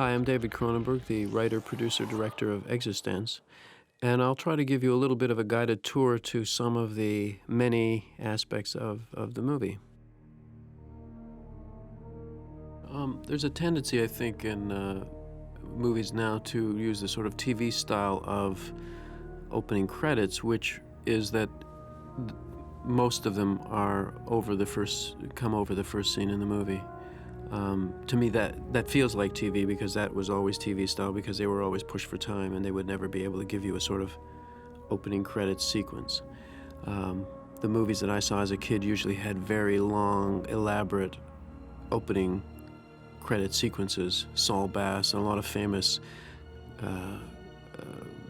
Hi, I'm David Cronenberg, the writer, producer, director of eXistenZ, and I'll try to give you a little bit of a guided tour to some of the many aspects of the movie. There's a tendency, I think, in movies now to use the sort of TV style of opening credits, which is that most of them are come over the first scene in the movie. To me, that feels like TV because that was always TV style, because they were always pushed for time and they would never be able to give you a sort of opening credits sequence. The movies that I saw as a kid usually had very long, elaborate opening credit sequences. Saul Bass and a lot of famous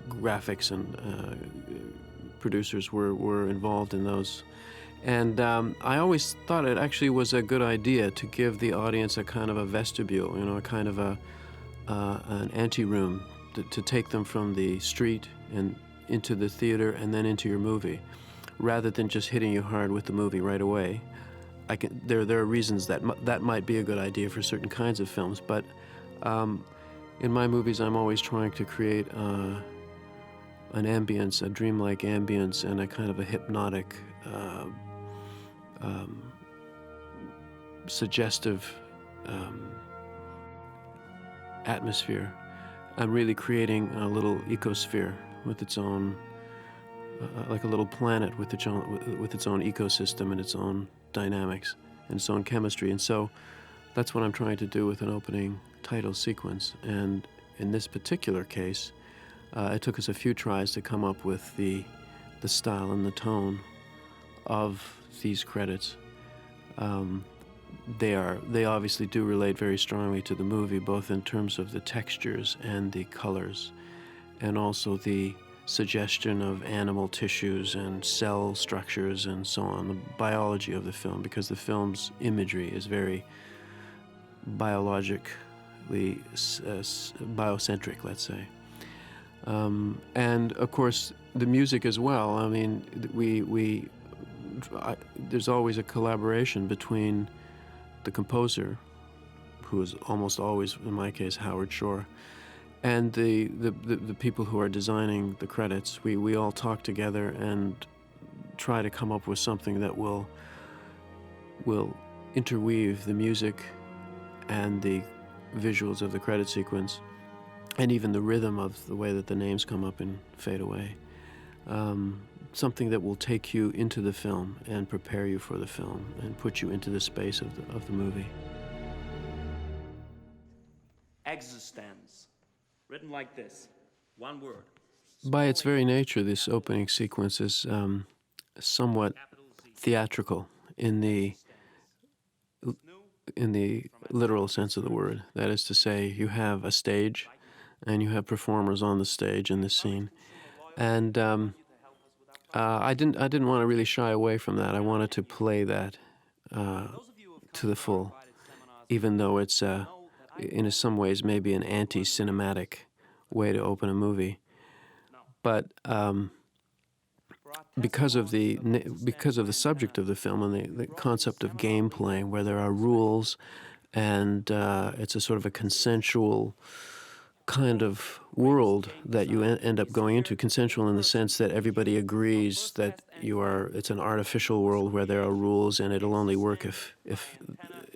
graphics and producers were involved in those. And I always thought it actually was a good idea to give the audience a kind of a vestibule, a kind of an anteroom to take them from the street and into the theater and then into your movie, rather than just hitting you hard with the movie right away. There are reasons that might be a good idea for certain kinds of films, but in my movies I'm always trying to create an ambience, a dreamlike ambience, and a kind of a hypnotic, suggestive atmosphere. I'm really creating a little ecosphere with its own, like a little planet with its own ecosystem and its own dynamics and its own chemistry. And so that's what I'm trying to do with an opening title sequence. And in this particular case, it took us a few tries to come up with the style and the tone of these credits. They obviously do relate very strongly to the movie, both in terms of the textures and the colors, and also the suggestion of animal tissues and cell structures and so on, the biology of the film, because the film's imagery is very biologically biocentric, let's say. And of course the music as well. I mean, there's always a collaboration between the composer, who is almost always, in my case, Howard Shore, and the people who are designing the credits. We all talk together and try to come up with something that will interweave the music and the visuals of the credit sequence, and even the rhythm of the way that the names come up and fade away. Something that will take you into the film and prepare you for the film and put you into the space of the movie. eXistenZ, written like this, one word. By its very nature, this opening sequence is somewhat theatrical in the literal sense of the word. That is to say, you have a stage and you have performers on the stage in this scene. And I didn't want to really shy away from that. I wanted to play that to the full, even though it's in some ways maybe an anti-cinematic way to open a movie. But because of the subject of the film and the concept of gameplay, where there are rules, and it's a sort of a consensual kind of world that you end up going into, consensual in the sense that everybody agrees that it's an artificial world where there are rules and it'll only work if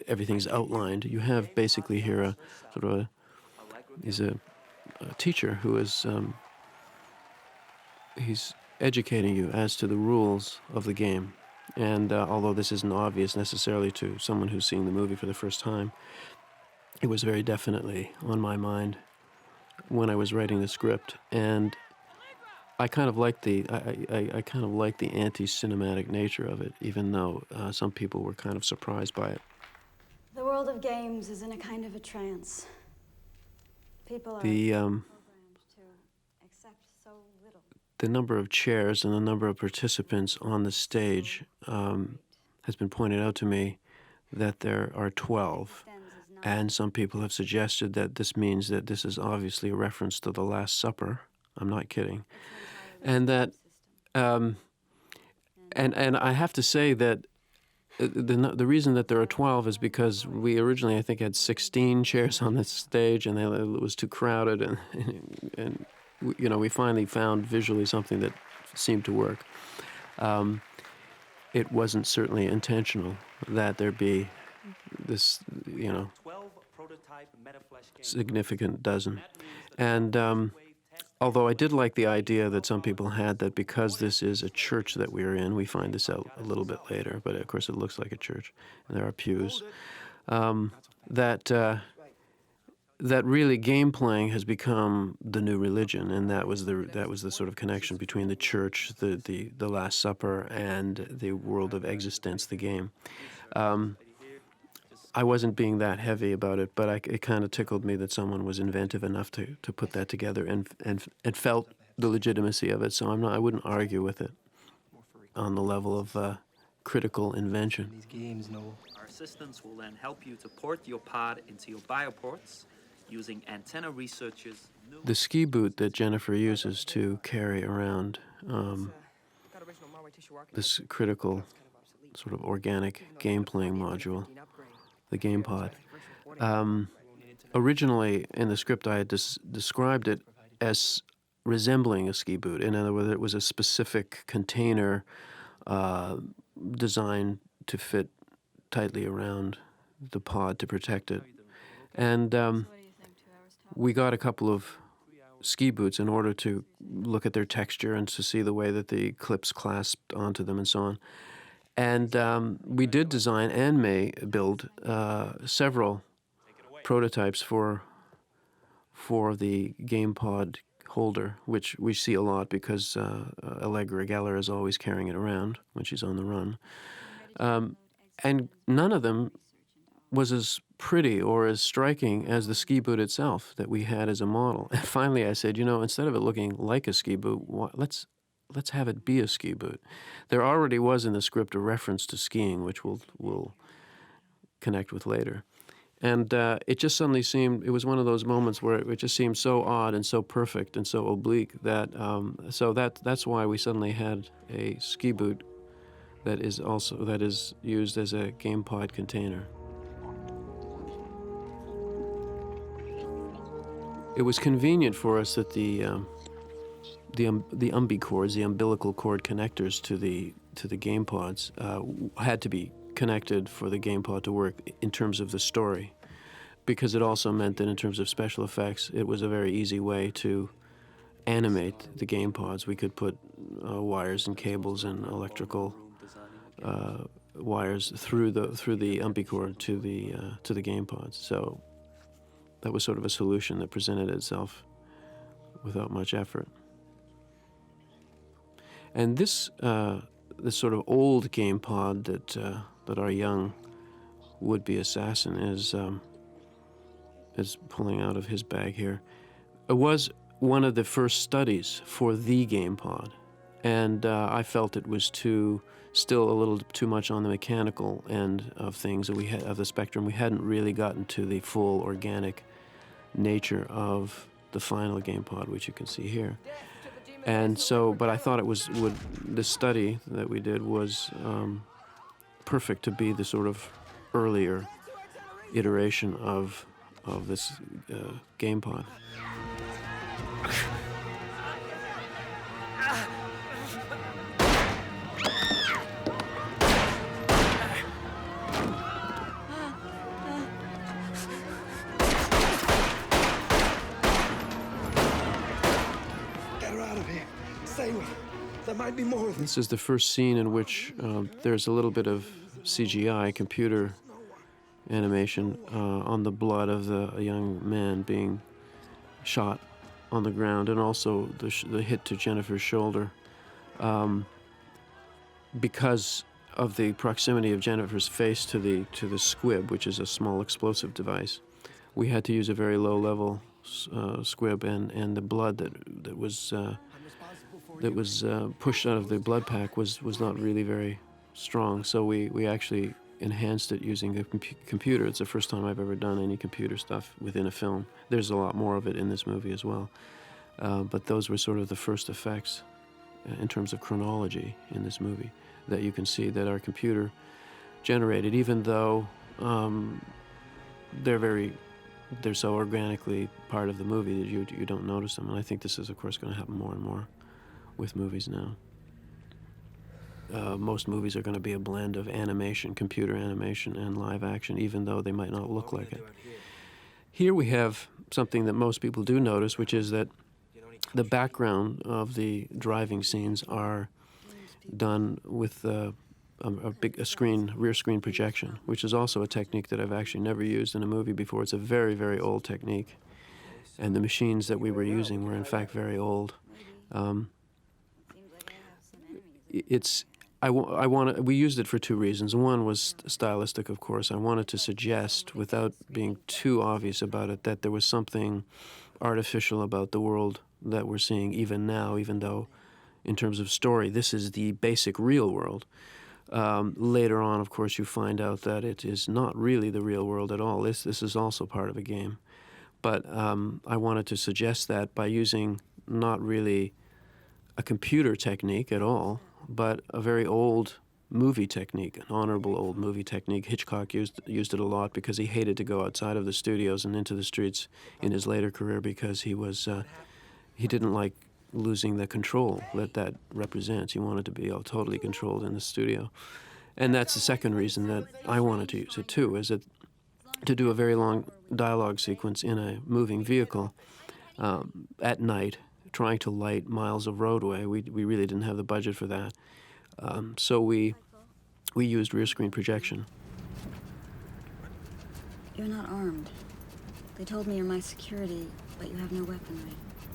everything's outlined. You have basically here a sort of he's a teacher who is he's educating you as to the rules of the game. And although this isn't obvious necessarily to someone who's seeing the movie for the first time, it was very definitely on my mind when I was writing the script. And I kind of like the anti-cinematic nature of it, even though some people were kind of surprised by it. The world of games is in a kind of a trance. People are The programmed to accept so little. The number of chairs and the number of participants on the stage has been pointed out to me that there are 12. And some people have suggested that this means that this is obviously a reference to the Last Supper. I'm not kidding. And that, and I have to say that The reason that there are 12 is because we originally, I think, had 16 chairs on the stage, and it was too crowded, and we finally found visually something that seemed to work. It wasn't certainly intentional that there be this, 12 prototype Metaflash games. significant dozen. And although I did like the idea that some people had that because this is a church that we're in, we find this out a little bit later, but of course it looks like a church, and there are pews, that really game playing has become the new religion, and that was the sort of connection between the church, the Last Supper, and the world of eXistenZ, the game. I wasn't being that heavy about it, but it kind of tickled me that someone was inventive enough to put that together and felt the legitimacy of it. So I wouldn't argue with it on the level of critical invention. These games, no. Our assistants will then help you to port your pod into your bioports using antenna researchers. The ski boot that Jennifer uses to carry around this critical sort of organic game playing module, the game pod. Originally in the script I had described it as resembling a ski boot. In other words, it was a specific container designed to fit tightly around the pod to protect it. And we got a couple of ski boots in order to look at their texture and to see the way that the clips clasped onto them and so on. And we did design and build several prototypes for the game pod holder, which we see a lot because Allegra Geller is always carrying it around when she's on the run. And none of them was as pretty or as striking as the ski boot itself that we had as a model. And finally I said, instead of it looking like a ski boot, let's have it be a ski boot. There already was in the script a reference to skiing, which we'll connect with later. And it just suddenly seemed, it was one of those moments where it just seemed so odd and so perfect and so oblique that, that's why we suddenly had a ski boot that is used as a game pod container. It was convenient for us that the umbi cords, the umbilical cord connectors to the game pods, had to be connected for the game pod to work in terms of the story, because it also meant that in terms of special effects, it was a very easy way to animate the game pods. We could put wires and cables and electrical wires through the umbi cord to the game pods. So that was sort of a solution that presented itself without much effort. And this sort of old game pod that our young would-be assassin is pulling out of his bag here, it was one of the first studies for the game pod, and I felt it was still a little too much on the mechanical end of things of the spectrum. We hadn't really gotten to the full organic nature of the final game pod, which you can see here. And so, but I thought this study that we did was perfect to be the sort of earlier iteration of this game pod. There might be more of This is the first scene in which there's a little bit of CGI, computer animation, on the blood of a young man being shot on the ground, and also the hit to Jennifer's shoulder. Because of the proximity of Jennifer's face to the squib, which is a small explosive device, we had to use a very low-level squib, and the blood that was pushed out of the blood pack was not really very strong. So we actually enhanced it using a computer. It's the first time I've ever done any computer stuff within a film. There's a lot more of it in this movie as well. But those were sort of the first effects in terms of chronology in this movie that you can see that our computer generated, even though they're so organically part of the movie that you don't notice them. And I think this is, of course, going to happen more and more with movies now. Most movies are going to be a blend of animation, computer animation, and live action, even though they might not look like it. Here we have something that most people do notice, which is that the background of the driving scenes are done with a rear screen projection, which is also a technique that I've actually never used in a movie before. It's a very, very old technique, and the machines that we were using were in fact very old. We used it for two reasons. One was stylistic, of course. I wanted to suggest, without being too obvious about it, that there was something artificial about the world that we're seeing even now, even though, in terms of story, this is the basic real world. Later on, of course, you find out that it is not really the real world at all. This is also part of a game. But I wanted to suggest that by using not really a computer technique at all, but a very old movie technique, an honorable old movie technique. Hitchcock used it a lot because he hated to go outside of the studios and into the streets in his later career because he didn't like losing the control that represents. He wanted to be totally controlled in the studio. And that's the second reason that I wanted to use it too, is that to do a very long dialogue sequence in a moving vehicle at night, trying to light miles of roadway. We really didn't have the budget for that. So we used rear screen projection. You're not armed. They told me you're my security, but you have no weaponry.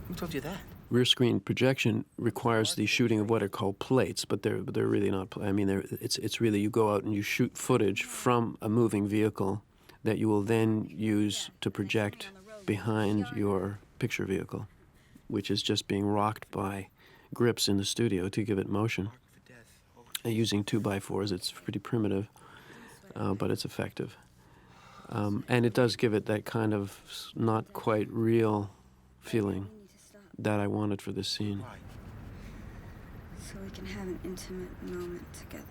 Who told you that? Rear screen projection requires the shooting of what are called plates, but they're really not. I mean, it's really you go out and you shoot footage from a moving vehicle that you will then use to project behind your picture vehicle, which is just being rocked by grips in the studio to give it motion. Using 2x4s, it's pretty primitive, but it's effective. And it does give it that kind of not quite real feeling that I wanted for this scene. So we can have an intimate moment together.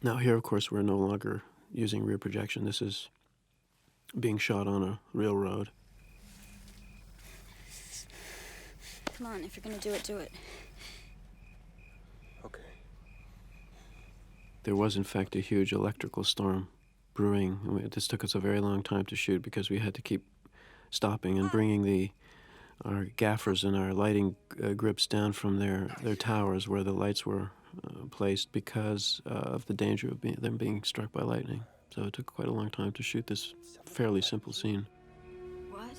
Now here, of course, we're no longer using rear projection. This is being shot on a real road. Come on, if you're gonna do it, do it. Okay. There was, in fact, a huge electrical storm brewing. This took us a very long time to shoot because we had to keep stopping and bringing our gaffers and our lighting grips down from their towers where the lights were placed because of the danger of them being struck by lightning. So it took quite a long time to shoot this fairly simple scene. What?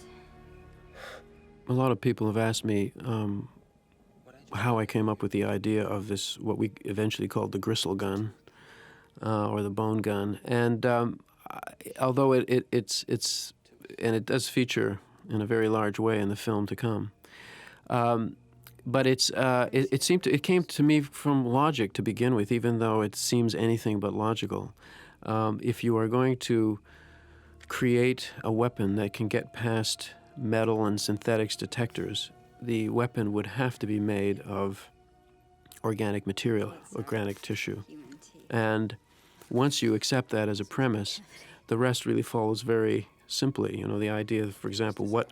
A lot of people have asked me how I came up with the idea of this, what we eventually called the gristle gun, or the bone gun. And although it's and it does feature in a very large way in the film to come, but it came to me from logic to begin with, even though it seems anything but logical. If you are going to create a weapon that can get past metal and synthetics detectors, the weapon would have to be made of organic material, organic tissue. And once you accept that as a premise, the rest really follows very simply. You know, the idea, for example, what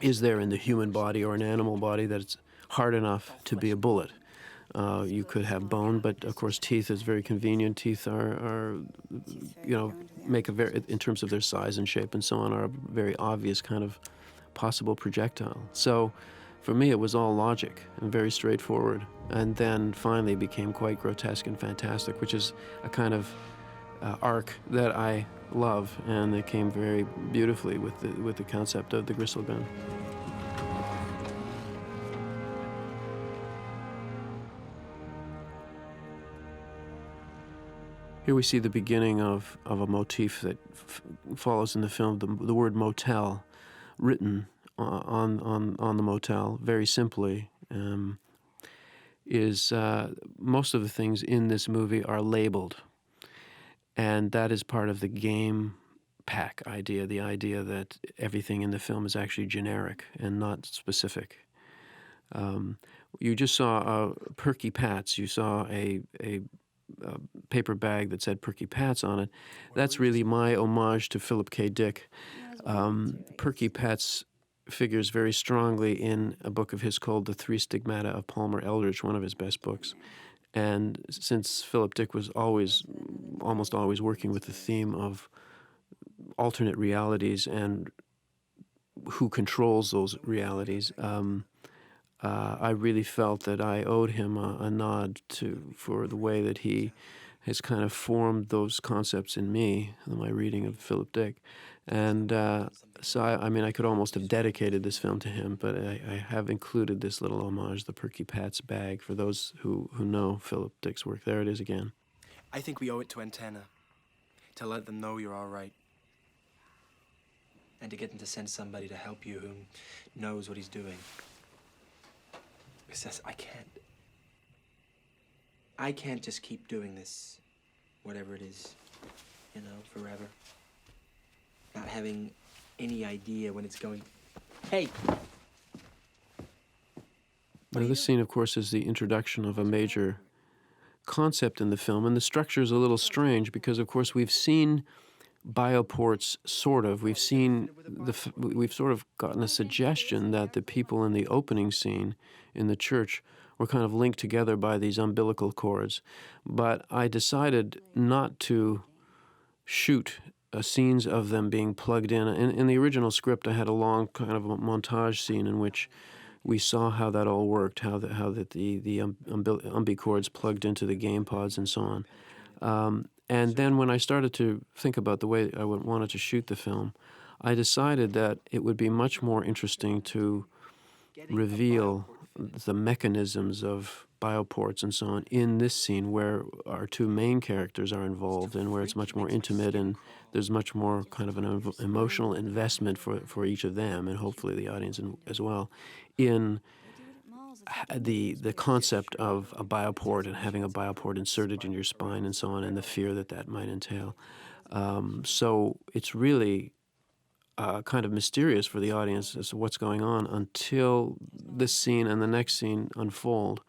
is there in the human body or an animal body that's hard enough to be a bullet? You could have bone, but of course teeth is very convenient. Teeth are make a very, in terms of their size and shape and so on, are a very obvious kind of possible projectile. So for me, it was all logic and very straightforward, and then finally became quite grotesque and fantastic, which is a kind of arc that I love, and it came very beautifully with the concept of the gristle gun. Here we see the beginning of a motif that follows in the film, the word motel, written on the motel very simply, is most of the things in this movie are labeled, and that is part of the game pack idea, the idea that everything in the film is actually generic and not specific. You just saw Perky Pats. You saw a paper bag that said Perky Pats on it. That's really my homage to Philip K. Dick. Perky Pats figures very strongly in a book of his called The Three Stigmata of Palmer Eldritch, one of his best books. And since Philip Dick was almost always working with the theme of alternate realities and who controls those realities, I really felt that I owed him a nod for the way that he has kind of formed those concepts in me, in my reading of Philip Dick. And so, I mean, I could almost have dedicated this film to him, but I have included this little homage, the Perky Pats bag, for those who know Philip Dick's work. There it is again. I think we owe it to Antenna to let them know you're all right. And to get them to send somebody to help you who knows what he's doing. Because I can't just keep doing this, whatever it is, you know, forever. Not having any idea when it's going. Hey! Now, this scene, of course, is the introduction of a major concept in the film, and the structure is a little strange because, of course, we've seen bioports, sort of. We've sort of gotten a suggestion that the people in the opening scene in the church were kind of linked together by these umbilical cords. But I decided not to shoot scenes of them being plugged in. In the original script, I had a long kind of a montage scene in which we saw how that all worked, how the umbi cords plugged into the game pods and so on. And then when I started to think about the way I wanted to shoot the film, I decided that it would be much more interesting to reveal the mechanisms of bioports and so on in this scene where our two main characters are involved and where it's much more intimate and there's much more kind of an emotional investment for each of them and hopefully the audience as well in the concept of a bioport and having a bioport inserted in your spine and so on, and the fear that might entail. So it's really kind of mysterious for the audience as to what's going on until this scene and the next scene unfold.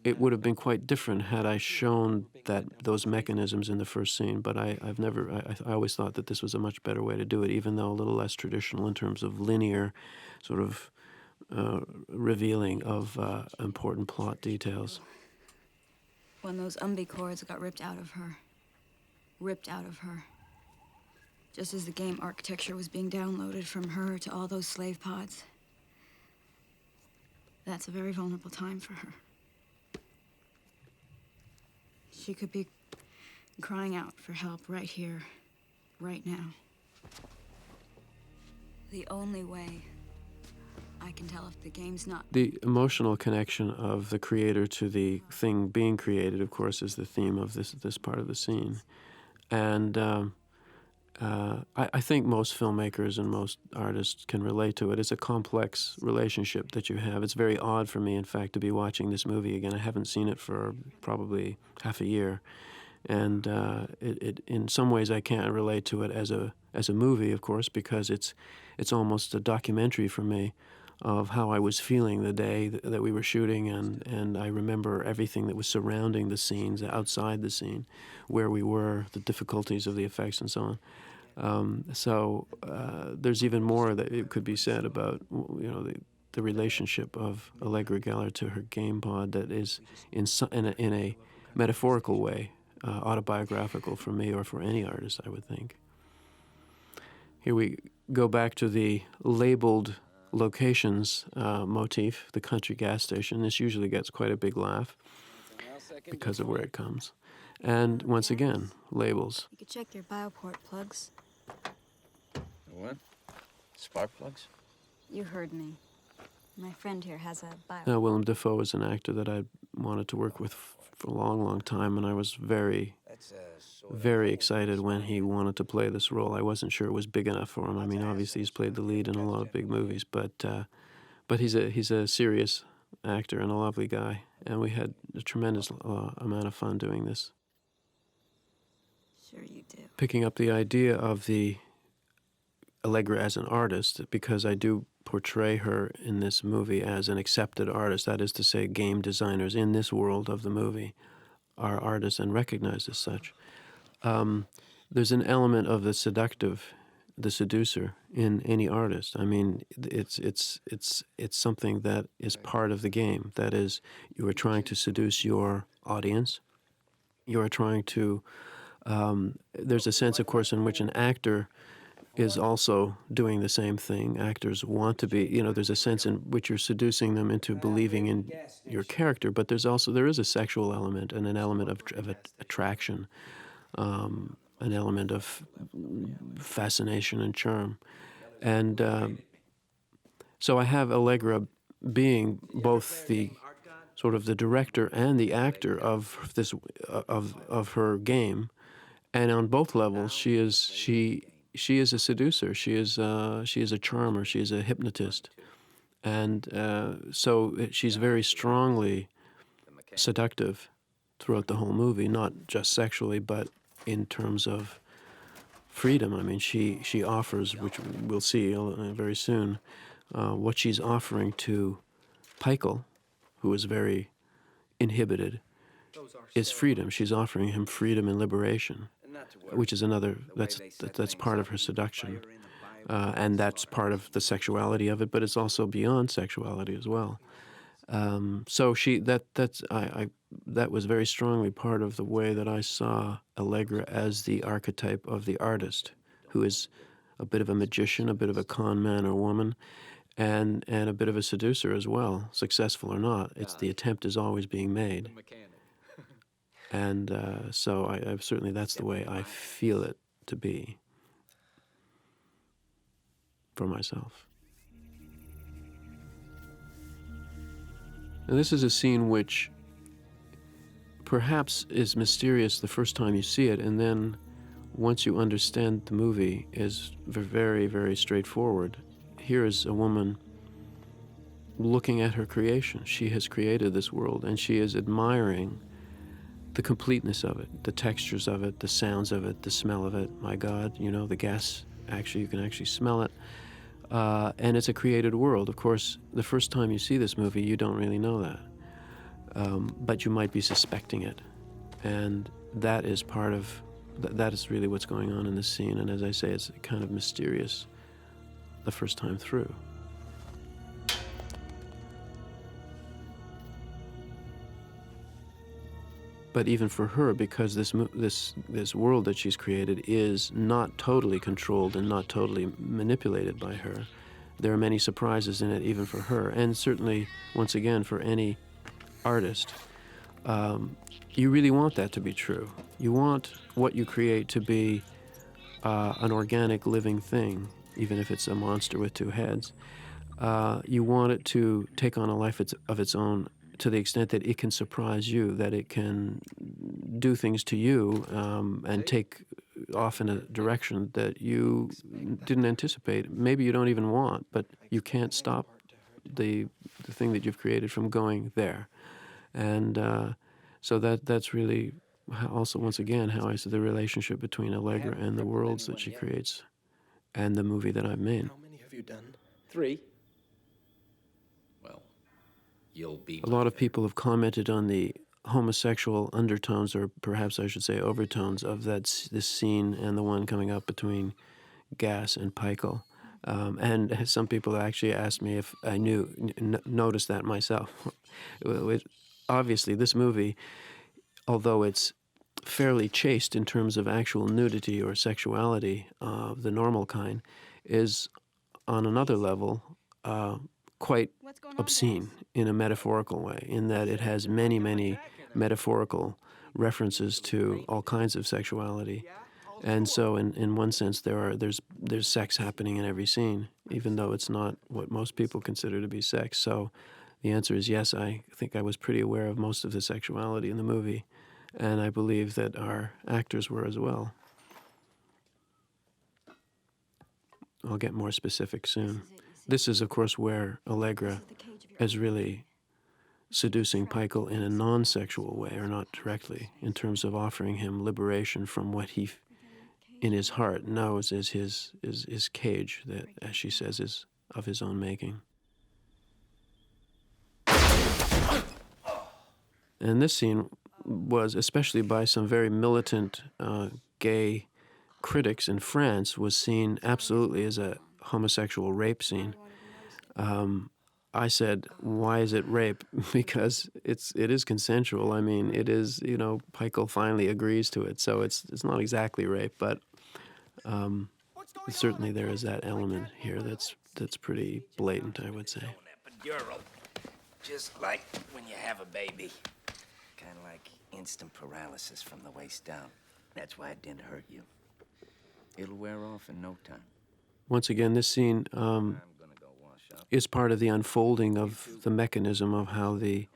It would have been quite different had I shown those mechanisms in the first scene, but I always thought that this was a much better way to do it, even though a little less traditional in terms of linear sort of revealing of important plot details. When those umbi cords got ripped out of her, just as the game architecture was being downloaded from her to all those slave pods. That's a very vulnerable time for her. She could be crying out for help right here, right now. The only way I can tell if the game's not... The emotional connection of the creator to the thing being created, of course, is the theme of this part of the scene. And I think most filmmakers and most artists can relate to it. It's a complex relationship that you have. It's very odd for me, in fact, to be watching this movie again. I haven't seen it for probably half a year. And in some ways I can't relate to it as a movie, of course, because it's almost a documentary for me of how I was feeling the day that we were shooting, and I remember everything that was surrounding the scenes, outside the scene, where we were, the difficulties of the effects and so on. So there's even more that it could be said about the relationship of Allegra Geller to her game pod that is in a metaphorical way autobiographical for me or for any artist, I would think. Here we go back to the labeled locations motif, the country gas station. This usually gets quite a big laugh because of where it comes. And once again, labels. You could check your bioport plugs. What? Spark plugs? You heard me. My friend here has a bioport. Now, Willem Dafoe is an actor that I wanted to work with for a long, long time, and I was very excited when he wanted to play this role. I wasn't sure it was big enough for him. I mean, obviously he's played the lead in a lot of big movies, but he's a serious actor and a lovely guy, and we had a tremendous amount of fun doing this. Sure you do. Picking up the idea of the Allegra as an artist, because I do portray her in this movie as an accepted artist. That is to say, game designers in this world of the movie are artists and recognized as such. There's an element of the seductive, the seducer in any artist. I mean, it's something that is part of the game. That is, you are trying to seduce your audience. You are trying to. There's a sense, of course, in which an actor is also doing the same thing. Actors want to be, there's a sense in which you're seducing them into believing in your character, but there is a sexual element and an element of attraction, an element of fascination and charm. And so I have Allegra being both the sort of the director and the actor of this of her game, and on both levels she is a seducer. She is a charmer. She is a hypnotist, and so she's very strongly seductive throughout the whole movie, not just sexually, but in terms of freedom. I mean, she offers, which we'll see very soon, what she's offering to Peichel, who is very inhibited, is freedom. She's offering him freedom and liberation, which is that's part of her seduction, and that's part of the sexuality of it. But it's also beyond sexuality as well. So that was very strongly part of the way that I saw Allegra as the archetype of the artist, who is a bit of a magician, a bit of a con man or woman, and a bit of a seducer as well, successful or not. The attempt is always being made. And so I certainly, that's the way I feel it to be for myself. And this is a scene which perhaps is mysterious the first time you see it, and then once you understand the movie is very, very straightforward. Here is a woman looking at her creation. She has created this world, and she is admiring the completeness of it, the textures of it, the sounds of it, the smell of it. My God, the gas, actually, you can actually smell it. And it's a created world. Of course, the first time you see this movie, you don't really know that. But you might be suspecting it. And that is that is really what's going on in this scene. And as I say, it's kind of mysterious the first time through. But even for her, because this world that she's created is not totally controlled and not totally manipulated by her, there are many surprises in it, even for her. And certainly, once again, for any artist, you really want that to be true. You want what you create to be an organic, living thing, even if it's a monster with two heads. You want it to take on a life of its own, to the extent that it can surprise you, that it can do things to you and take off in a direction that you didn't anticipate. Maybe you don't even want, but you can't stop the thing that you've created from going there. And so that's really also, once again, how I see the relationship between Allegra and the worlds that she creates and the movie that I've made. How many have you done? 3. Well, you'll be. A lot of people have commented on the homosexual undertones, or perhaps I should say overtones, of this scene and the one coming up between Gass and Peichel. And some people actually asked me if I noticed that myself. Obviously, this movie, although it's fairly chaste in terms of actual nudity or sexuality of the normal kind, is on another level quite obscene in a metaphorical way, in that it has many, many metaphorical references to all kinds of sexuality. And so in one sense there's sex happening in every scene, even though it's not what most people consider to be sex. So the answer is yes, I think I was pretty aware of most of the sexuality in the movie, and I believe that our actors were as well. I'll get more specific soon. This is, of course, where Allegra is really seducing Peichel in a non-sexual way, or not directly, in terms of offering him liberation from what he, in his heart, knows is his cage, that, as she says, of his own making. And this scene was, especially by some very militant gay critics in France, was seen absolutely as a homosexual rape scene. I said, why is it rape? Because it is consensual. I mean, it is, you know, Peichel finally agrees to it, so it's not exactly rape, but certainly there is that element here that's pretty blatant, I would say. Epidural. Just like when you have a baby. Kind of like instant paralysis from the waist down. That's why it didn't hurt you. It'll wear off in no time. Once again, this scene is part of the unfolding of the mechanism of how the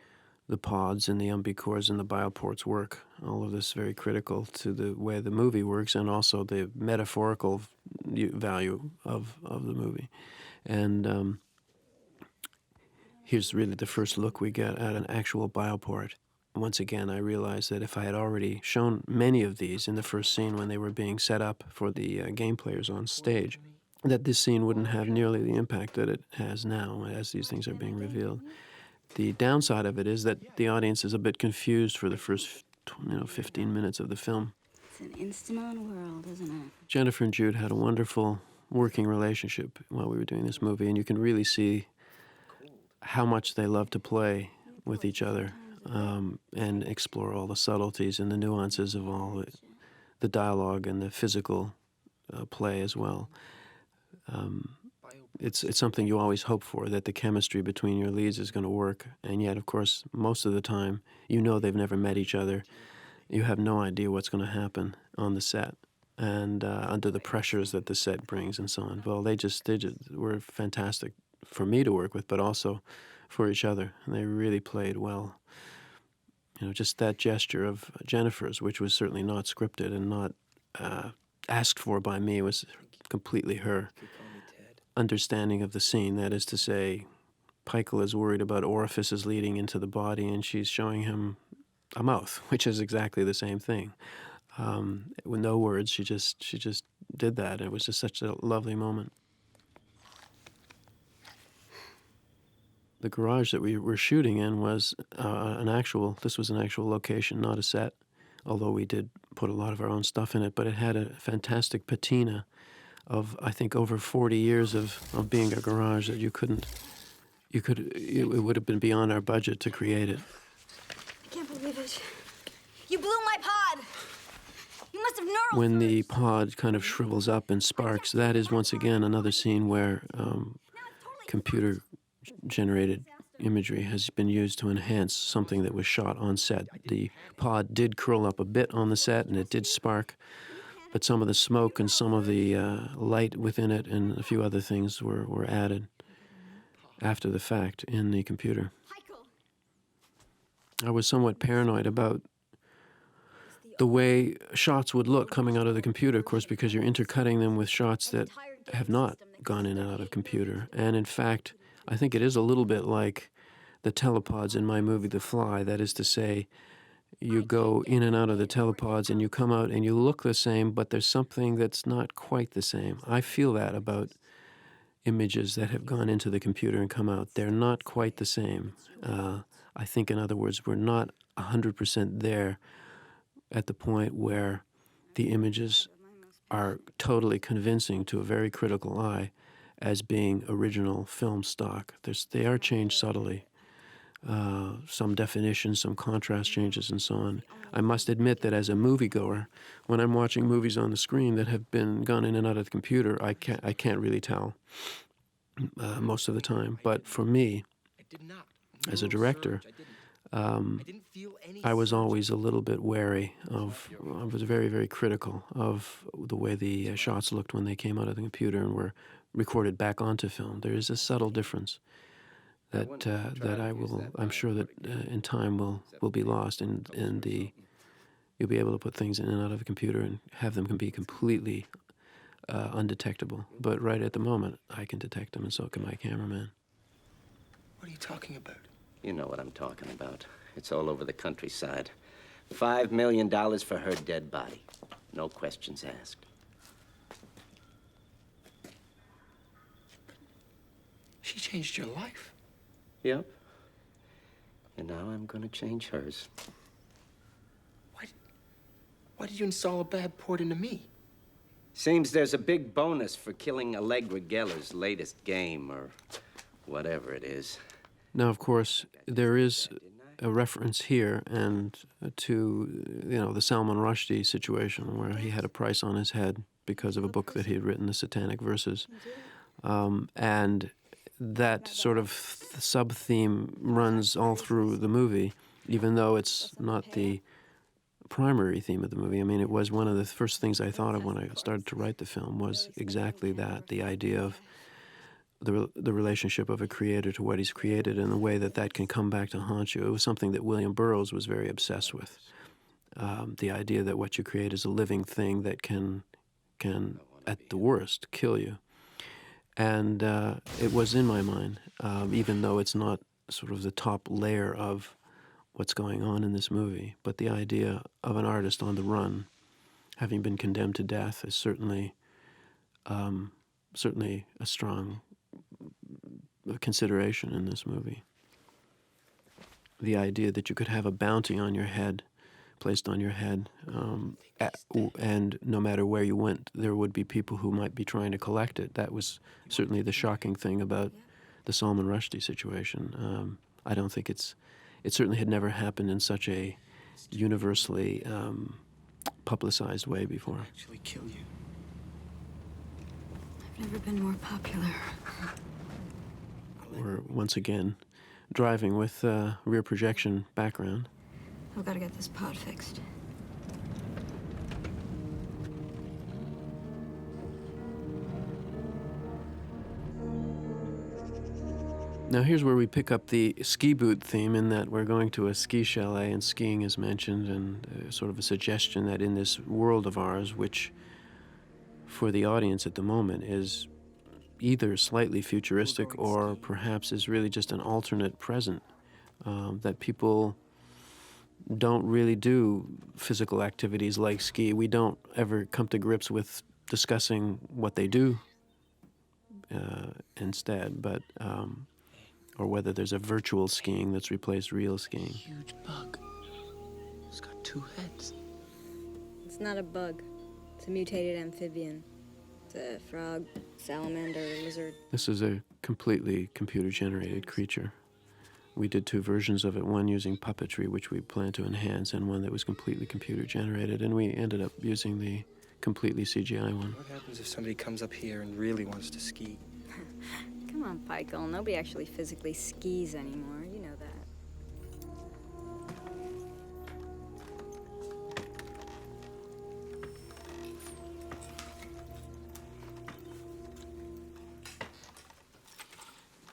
pods and the umbicores and the bioports work. All of this very critical to the way the movie works and also the metaphorical value of the movie. And here's really the first look we get at an actual bioport. Once again, I realized that if I had already shown many of these in the first scene when they were being set up for the game players on stage, that this scene wouldn't have nearly the impact that it has now as these things are being revealed. The downside of it is that the audience is a bit confused for the first 15 minutes of the film. It's an instant-on world, isn't it? Jennifer and Jude had a wonderful working relationship while we were doing this movie, and you can really see how much they love to play with each other and explore all the subtleties and the nuances of all the dialogue and the physical play as well. It's something you always hope for, that the chemistry between your leads is going to work, and yet, of course, most of the time, you know they've never met each other. You have no idea what's going to happen on the set and under the pressures that the set brings and so on. Well, they just were fantastic for me to work with, but also for each other, and they really played well. You know, just that gesture of Jennifer's, which was certainly not scripted and not asked for by me, was completely her understanding of the scene. That is to say, Peichel is worried about orifices leading into the body, and she's showing him a mouth, which is exactly the same thing. With no words, she just did that, and it was just such a lovely moment. The garage that we were shooting in was this was an actual location, not a set, although we did put a lot of our own stuff in it, but it had a fantastic patina of, I think, over 40 years of being a garage that it would have been beyond our budget to create it. I can't believe it. You blew my pod! You must have neural When the surged. pod kind of shrivels up and sparks, that is once again another scene where computer-generated imagery has been used to enhance something that was shot on set. The pod did curl up a bit on the set, and it did spark, but some of the smoke and some of the light within it and a few other things were added after the fact in the computer. I was somewhat paranoid about the way shots would look coming out of the computer, of course, because you're intercutting them with shots that have not gone in and out of computer. And in fact, I think it is a little bit like the telepods in my movie The Fly. That is to say, you go in and out of the telepods and you come out and you look the same, but there's something that's not quite the same. I feel that about images that have gone into the computer and come out. They're not quite the same. I think, in other words, we're not 100% there at the point where the images are totally convincing to a very critical eye as being original film stock. They are changed subtly. Some definition, some contrast changes, and so on. I must admit that as a moviegoer, when I'm watching movies on the screen that have been gone in and out of the computer, I can't really tell most of the time. But for me, as a director, I was always a little bit wary of. I was very, very critical of the way the shots looked when they came out of the computer and were recorded back onto film. There is a subtle difference that I'm sure that in time will be lost, and you'll be able to put things in and out of a computer and have them be completely undetectable. But right at the moment, I can detect them, and so can my cameraman. What are you talking about? You know what I'm talking about. It's all over the countryside. $5 million for her dead body. No questions asked. She changed your life. Yep. And now I'm gonna change hers. Why did you install a bad port into me? Seems there's a big bonus for killing Allegra Geller's latest game, or whatever it is. Now, of course, there is a reference here and to, the Salman Rushdie situation where he had a price on his head because of a book that he had written, The Satanic Verses. And that sort of sub-theme runs all through the movie, even though it's not the primary theme of the movie. I mean, it was one of the first things I thought of when I started to write the film was exactly that, the idea of the relationship of a creator to what he's created and the way that that can come back to haunt you. It was something that William Burroughs was very obsessed with. The idea that what you create is a living thing that can at the worst, kill you. And it was in my mind, even though it's not sort of the top layer of what's going on in this movie. But the idea of an artist on the run, having been condemned to death, is certainly a strong consideration in this movie. The idea that you could have a bounty on your head, placed on your head, and no matter where you went, there would be people who might be trying to collect it. That was certainly the shocking thing about the Salman Rushdie situation. I don't think it certainly had never happened in such a universally publicized way before. Actually kill you. I've never been more popular. We're once again driving with rear projection background. I've got to get this pod fixed. Now here's where we pick up the ski boot theme, in that we're going to a ski chalet and skiing is mentioned, and sort of a suggestion that in this world of ours, which for the audience at the moment is either slightly futuristic or perhaps is really just an alternate present, that people don't really do physical activities like ski. We don't ever come to grips with discussing what they do instead, but or whether there's a virtual skiing that's replaced real skiing. Huge bug. It's got 2 heads. It's not a bug. It's a mutated amphibian. It's a frog, salamander, lizard. This is a completely computer-generated creature. We did 2 versions of it, one using puppetry, which we plan to enhance, and one that was completely computer-generated, and we ended up using the completely CGI one. What happens if somebody comes up here and really wants to ski? Come on, Pikel. Nobody actually physically skis anymore. You know that.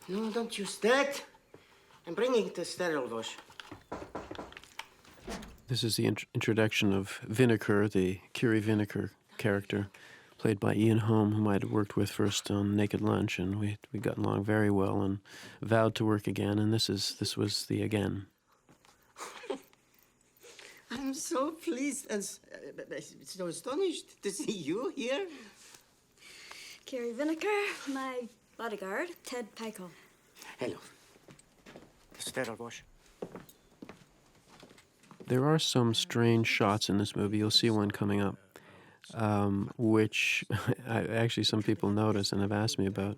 No, don't use that. I'm bringing it to sterile wash. This is the introduction of Vinegar, the Curie Vinegar character, played by Ian Holm, whom I had worked with first on Naked Lunch, and we got along very well and vowed to work again, and this was the again. I'm so pleased and so astonished to see you here. Carrie Vinegar, my bodyguard, Ted Pikel. Hello. Sterile wash. There are some strange shots in this movie. You'll see one coming up, which actually some people notice and have asked me about.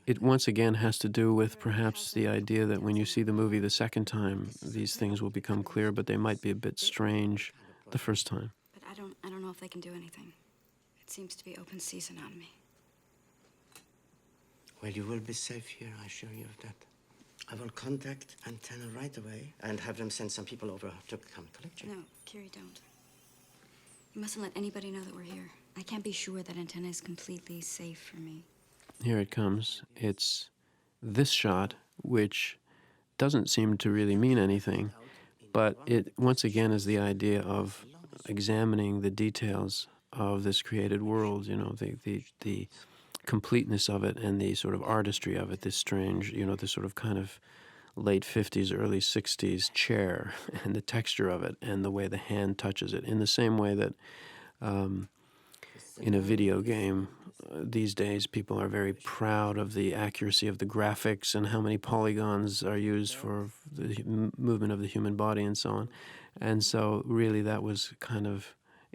It once again has to do with perhaps the idea that when you see the movie the second time, these things will become clear, but they might be a bit strange the first time. But I don't know if they can do anything. It seems to be open season on me. Well, you will be safe here, I assure you of that. I will contact Antenna right away and have them send some people over to come collect you. No, Carrie, don't. You mustn't let anybody know that we're here. I can't be sure that Antenna is completely safe for me. Here it comes. It's this shot, which doesn't seem to really mean anything, but it once again is the idea of examining the details of this created world, the completeness of it and the sort of artistry of it, this strange, this sort of kind of late 50s, early 60s chair, and the texture of it and the way the hand touches it, in the same way that in a video game, these days people are very proud of the accuracy of the graphics and how many polygons are used for the movement of the human body and so on. And so really that was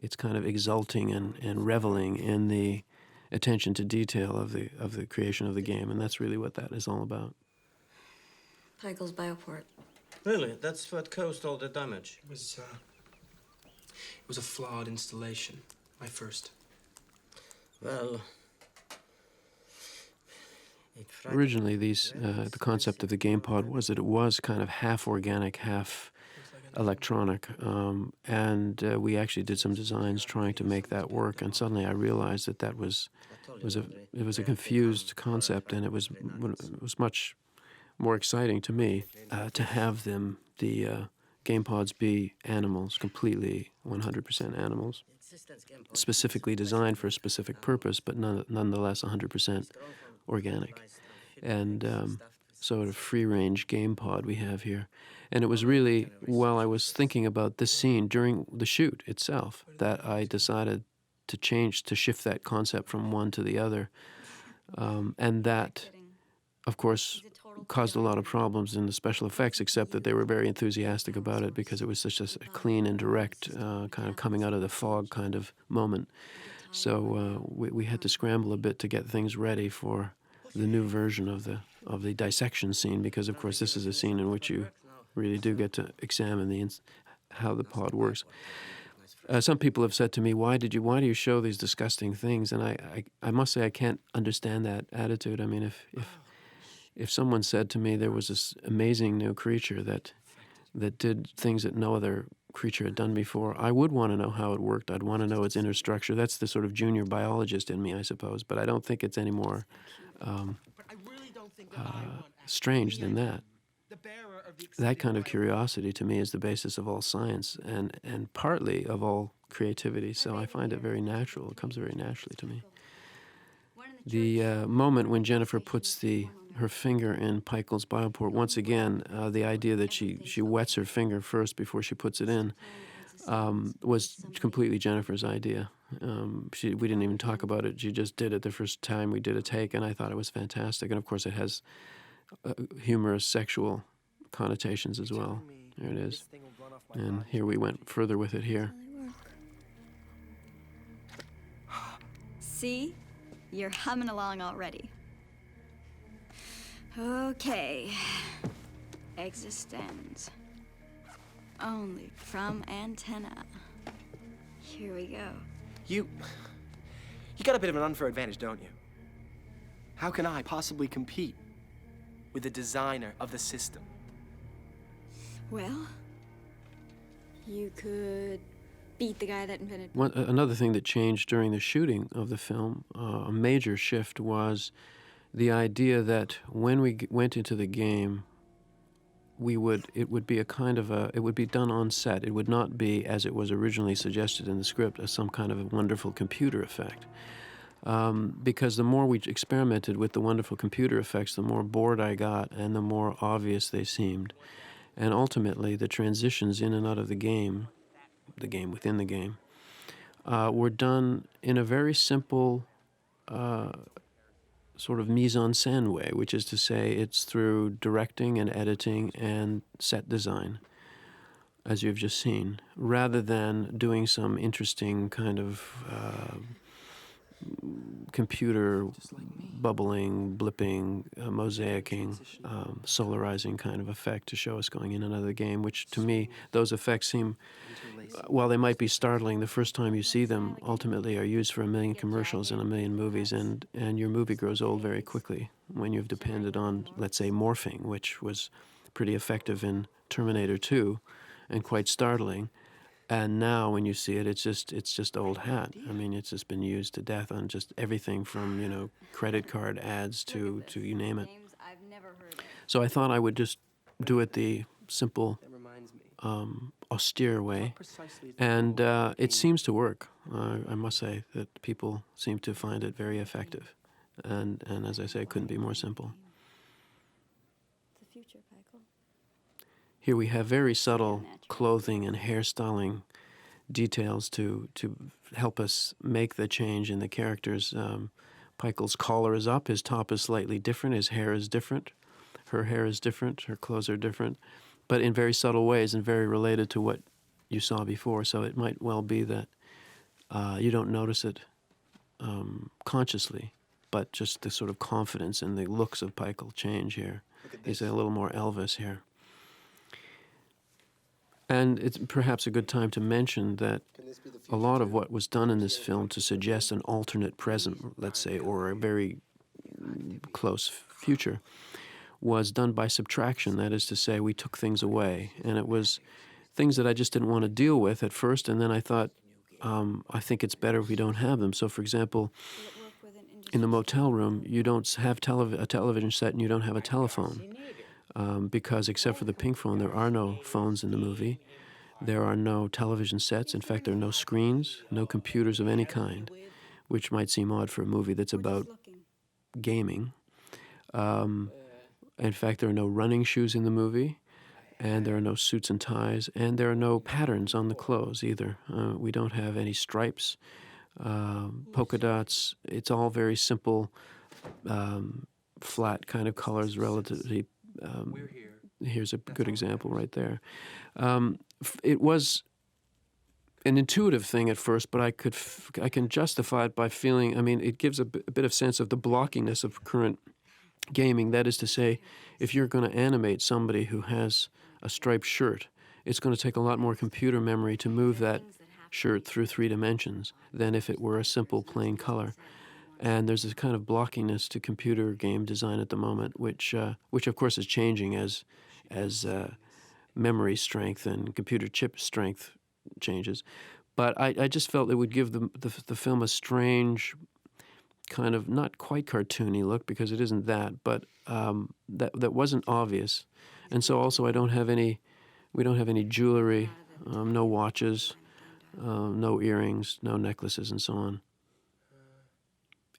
it's kind of exulting and reveling in the attention to detail of the creation of the game, and that's really what that is all about. Peigel's bioport. Really? That's what caused all the damage? It was a flawed installation, my first. Well... Originally, the concept of the game pod was that it was kind of half organic, half electronic, and we actually did some designs trying to make that work. And suddenly, I realized that it was a confused concept, and it was much more exciting to me to have the game pods be animals, completely 100% animals, specifically designed for a specific purpose, but nonetheless 100% organic. And sort of free-range game pod we have here. And it was really while I was thinking about this scene during the shoot itself that I decided to shift that concept from one to the other. And that, of course, caused a lot of problems in the special effects, except that they were very enthusiastic about it because it was such a clean and direct kind of coming out of the fog kind of moment. So we had to scramble a bit to get things ready for the new version of the dissection scene, because of course this is a scene in which you really do get to examine how the pod works. Some people have said to me, why do you show these disgusting things? And I must say I can't understand that attitude. I mean, if someone said to me there was this amazing new creature that did things that no other creature had done before, I would want to know how it worked. I'd want to know its inner structure. That's the sort of junior biologist in me, I suppose. But I don't think it's any more strange than that. That kind of curiosity to me is the basis of all science and partly of all creativity. So I find it very natural. It comes very naturally to me. The moment when Jennifer puts her finger in Peigel's bioport, once again, the idea that she wets her finger first before she puts it in was completely Jennifer's idea. We didn't even talk about it. She just did it the first time we did a take, and I thought it was fantastic. And of course, it has humorous sexual connotations as well. There it is. And here we went further with it here. See? You're humming along already. Okay. eXistenZ. Only from antenna. Here we go. You got a bit of an unfair advantage, don't you? How can I possibly compete with the designer of the system? Well, you could beat the guy that invented... Another thing that changed during the shooting of the film, a major shift, was the idea that when we went into the game, it would be a kind of it would be done on set. It would not be, as it was originally suggested in the script, as some kind of a wonderful computer effect. Because the more we experimented with the wonderful computer effects, the more bored I got and the more obvious they seemed. And ultimately, the transitions in and out of the game within the game, were done in a very simple sort of mise-en-scène way, which is to say it's through directing and editing and set design, as you've just seen, rather than doing some interesting kind of computer bubbling, blipping, mosaicing, solarizing kind of effect to show us going in and out of the game, which to me, those effects seem, while they might be startling the first time you see them, ultimately are used for 1 million commercials and 1 million movies, and your movie grows old very quickly when you've depended on, let's say, morphing, which was pretty effective in Terminator 2 and quite startling. And now when you see it, it's just old hat. I mean, it's just been used to death on just everything from, credit card ads to you name it. So I thought I would just do it the simple, austere way. And it seems to work. I must say that people seem to find it very effective. And as I say, it couldn't be more simple. Here we have very subtle clothing and hairstyling details to help us make the change in the characters. Peikel's collar is up, his top is slightly different, his hair is different, her hair is different, her clothes are different, but in very subtle ways and very related to what you saw before. So it might well be that you don't notice it consciously, but just the sort of confidence and the looks of Peichel change here. He's a little more Elvis here. And it's perhaps a good time to mention that a lot of what was done in this film to suggest an alternate present, let's say, or a very close future, was done by subtraction. That is to say, we took things away. And it was things that I just didn't want to deal with at first, and then I thought, I think it's better if we don't have them. So, for example, in the motel room, you don't have a television set and you don't have a telephone. Because except for the pink phone, there are no phones in the movie. There are no television sets. In fact, there are no screens, no computers of any kind, which might seem odd for a movie that's about gaming. In fact, there are no running shoes in the movie, and there are no suits and ties, and there are no patterns on the clothes either. We don't have any stripes, polka dots. It's all very simple, flat kind of colors relatively. Here's a good example right there. It was an intuitive thing at first, but I can justify it by feeling, I mean, it gives a bit of sense of the blockiness of current gaming. That is to say, if you're going to animate somebody who has a striped shirt, it's going to take a lot more computer memory to move that shirt through 3 dimensions than if it were a simple plain color. And there's this kind of blockiness to computer game design at the moment, which of course is changing as memory strength and computer chip strength changes. But I just felt it would give the film a strange kind of not quite cartoony look, because it isn't that, but that wasn't obvious. And so also we don't have any jewelry, no watches, no earrings, no necklaces, and so on.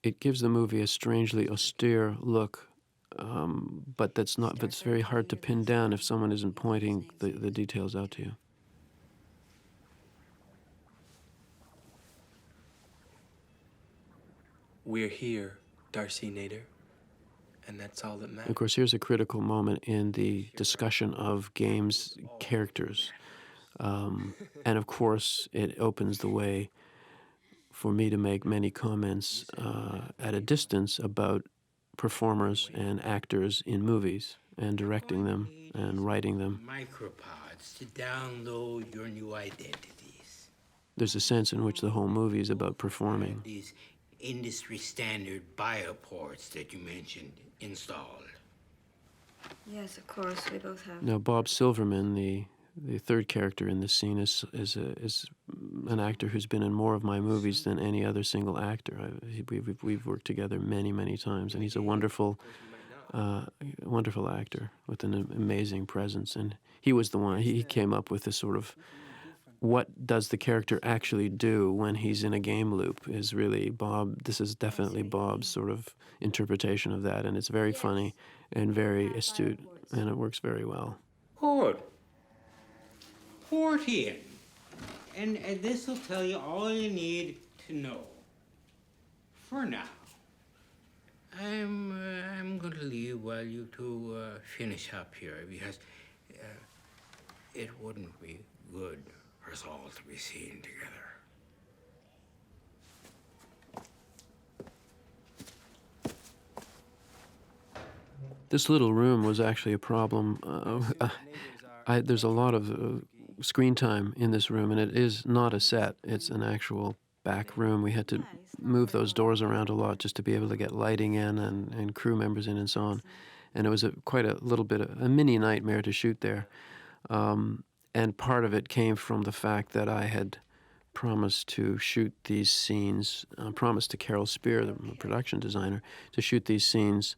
It gives the movie a strangely austere look, but it's very hard to pin down if someone isn't pointing the details out to you. We're here, Darcy Nader, and that's all that matters. Of course, here's a critical moment in the discussion of games characters. And of course, it opens the way for me to make many comments at a distance about performers and actors in movies and directing them and writing them. Micropods to download your new identities. There's a sense in which the whole movie is about performing. These industry standard bioports that you mentioned installed. Yes, of course, we both have. Now, Bob Silverman, the third character in this scene, is an actor who's been in more of my movies than any other single actor. We've worked together many, many times, and he's a wonderful actor with an amazing presence. And he was the one, he came up with this sort of, what does the character actually do when he's in a game loop is really Bob, this is definitely Bob's sort of interpretation of that, and it's very funny and very astute, and it works very well. Good. Port in. And this will tell you all you need to know. For now. I'm going to leave while you two finish up here, because it wouldn't be good for us all to be seen together. This little room was actually a problem. There's a lot of screen time in this room, and it is not a set. It's an actual back room. We had to move those doors around a lot just to be able to get lighting in and crew members in and so on. And it was quite a little bit of a mini nightmare to shoot there. And part of it came from the fact that I had promised to shoot these scenes, promised to Carol Spear, the production designer, to shoot these scenes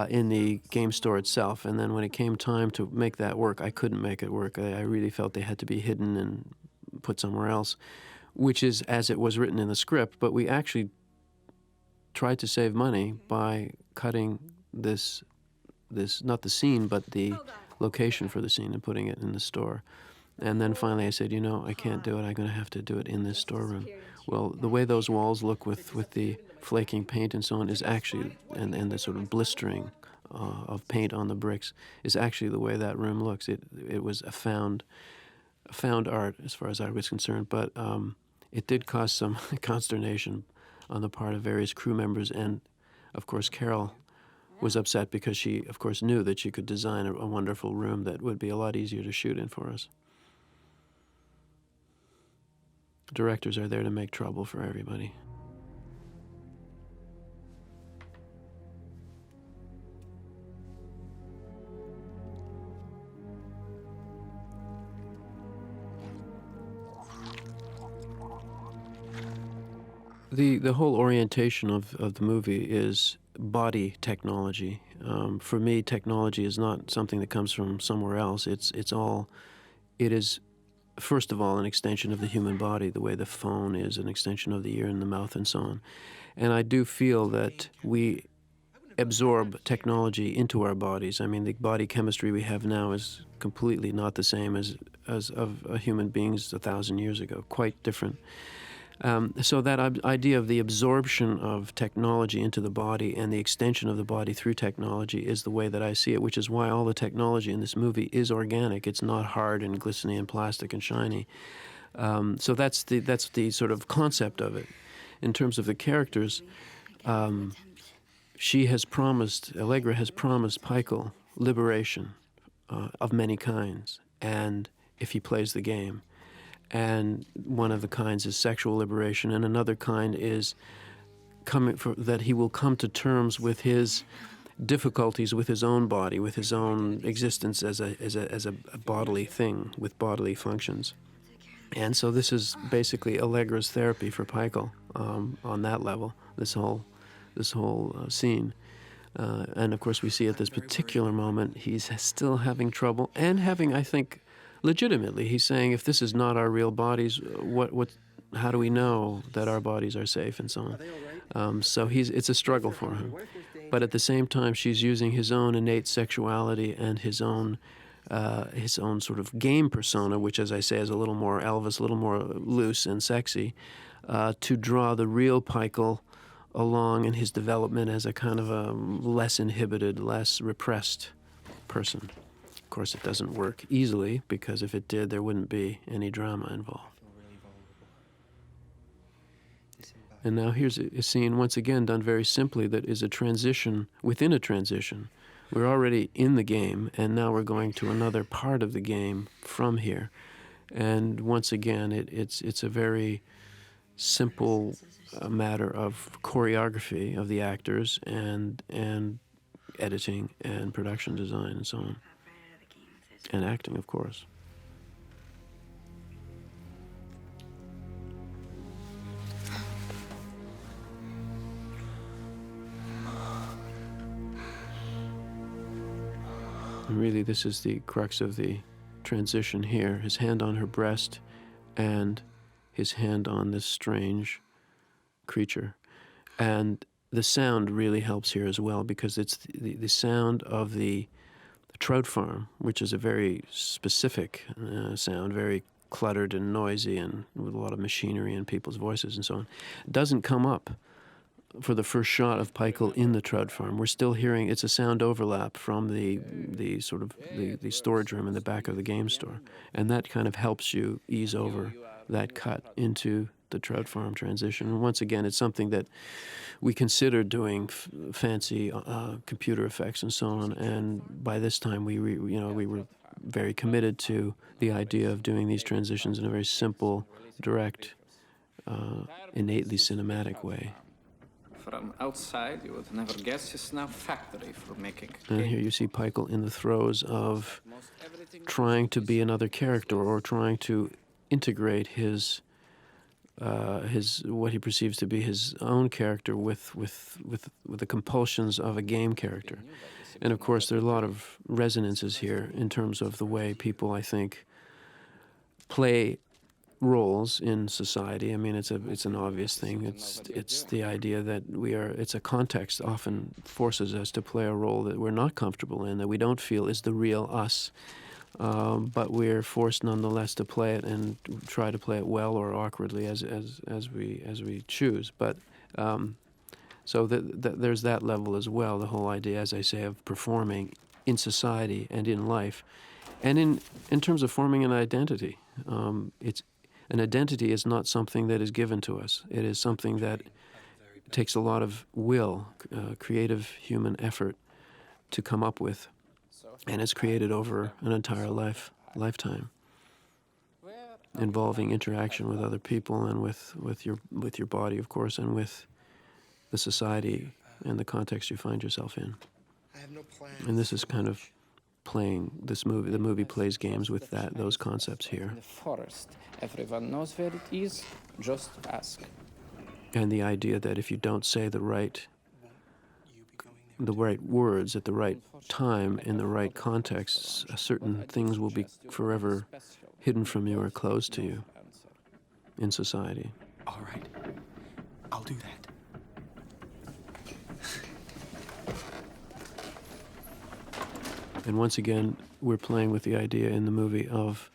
in the game store itself. And then when it came time to make that work, I couldn't make it work. I really felt they had to be hidden and put somewhere else, which is as it was written in the script. But we actually tried to save money by cutting this not the scene, but the location for the scene, and putting it in the store. And then finally I said, I can't do it. I'm going to have to do it in this storeroom. Well, the way those walls look with the flaking paint and so on is actually, and the sort of blistering of paint on the bricks is actually the way that room looks. It was a found art as far as I was concerned, but it did cause some consternation on the part of various crew members, and of course Carol was upset because she, of course, knew that she could design a wonderful room that would be a lot easier to shoot in for us. Directors are there to make trouble for everybody. The whole orientation of the movie is body technology. For me, technology is not something that comes from somewhere else. It is, first of all, an extension of the human body, the way the phone is an extension of the ear and the mouth and so on. And I do feel that we absorb technology into our bodies. I mean, the body chemistry we have now is completely not the same as of human beings 1,000 years ago, quite different. So that idea of the absorption of technology into the body and the extension of the body through technology is the way that I see it, which is why all the technology in this movie is organic. It's not hard and glistening and plastic and shiny. So that's the sort of concept of it. In terms of the characters, Allegra has promised Peichel liberation of many kinds, and if he plays the game. And one of the kinds is sexual liberation, and another kind is that he will come to terms with his difficulties with his own body, with his own existence as a bodily thing, with bodily functions. And so this is basically Allegra's therapy for Peichel on that level, this whole scene. And of course we see at this particular moment he's still having trouble, and having, I think, legitimately, he's saying, if this is not our real bodies, how do we know that our bodies are safe and so on? So it's a struggle for him. But at the same time, she's using his own innate sexuality and his own sort of game persona, which, as I say, is a little more Elvis, a little more loose and sexy, to draw the real Peichel along in his development as a kind of a less inhibited, less repressed person. Of course, it doesn't work easily, because if it did, there wouldn't be any drama involved. And now here's a scene, once again, done very simply, that is a transition within a transition. We're already in the game, and now we're going to another part of the game from here. And once again, it's a very simple matter of choreography of the actors and editing and production design and so on. And acting, of course. And really, this is the crux of the transition here. His hand on her breast and his hand on this strange creature. And the sound really helps here as well, because it's the sound of the trout farm, which is a very specific sound, very cluttered and noisy and with a lot of machinery and people's voices and so on, doesn't come up for the first shot of Peichel in the trout farm. We're still hearing, it's a sound overlap from the sort of the storage room in the back of the game store. And that kind of helps you ease over that cut into the trout farm transition. And once again, it's something that we considered doing fancy computer effects and so on. And by this time, we were very committed to the idea of doing these transitions in a very simple, direct, innately cinematic way. From outside, you would never guess it's now factory for making. And here you see Peichel in the throes of trying to be another character, or trying to integrate his what he perceives to be his own character with the compulsions of a game character. And of course, there are a lot of resonances here in terms of the way people, I think, play roles in society. I mean, it's an obvious thing. It's the idea that it's a context often forces us to play a role that we're not comfortable in, that we don't feel is the real us. But we're forced nonetheless to play it, and try to play it well or awkwardly as we choose. But So there's that level as well, the whole idea, as I say, of performing in society and in life. And in terms of forming an identity, an identity is not something that is given to us. It is something that takes a lot of will, creative human effort to come up with, and it's created over an entire lifetime, involving interaction with other people and with your body, of course, and with the society and the context you find yourself in. I have no plans. And this is kind of playing this movie. The movie plays games with those concepts here. In the forest, everyone knows where it is. Just ask. And the idea that if you don't say the right words at the right time in the right contexts, certain things will be forever hidden from you or closed to you in society. All right. I'll do that. And once again, we're playing with the idea in the movie of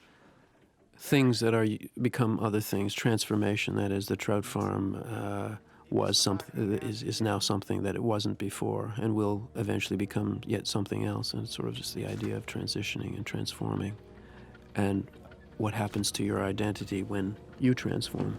things that become other things. Transformation, that is, the trout farm is now something that it wasn't before, and will eventually become yet something else. And it's sort of just the idea of transitioning and transforming, and what happens to your identity when you transform.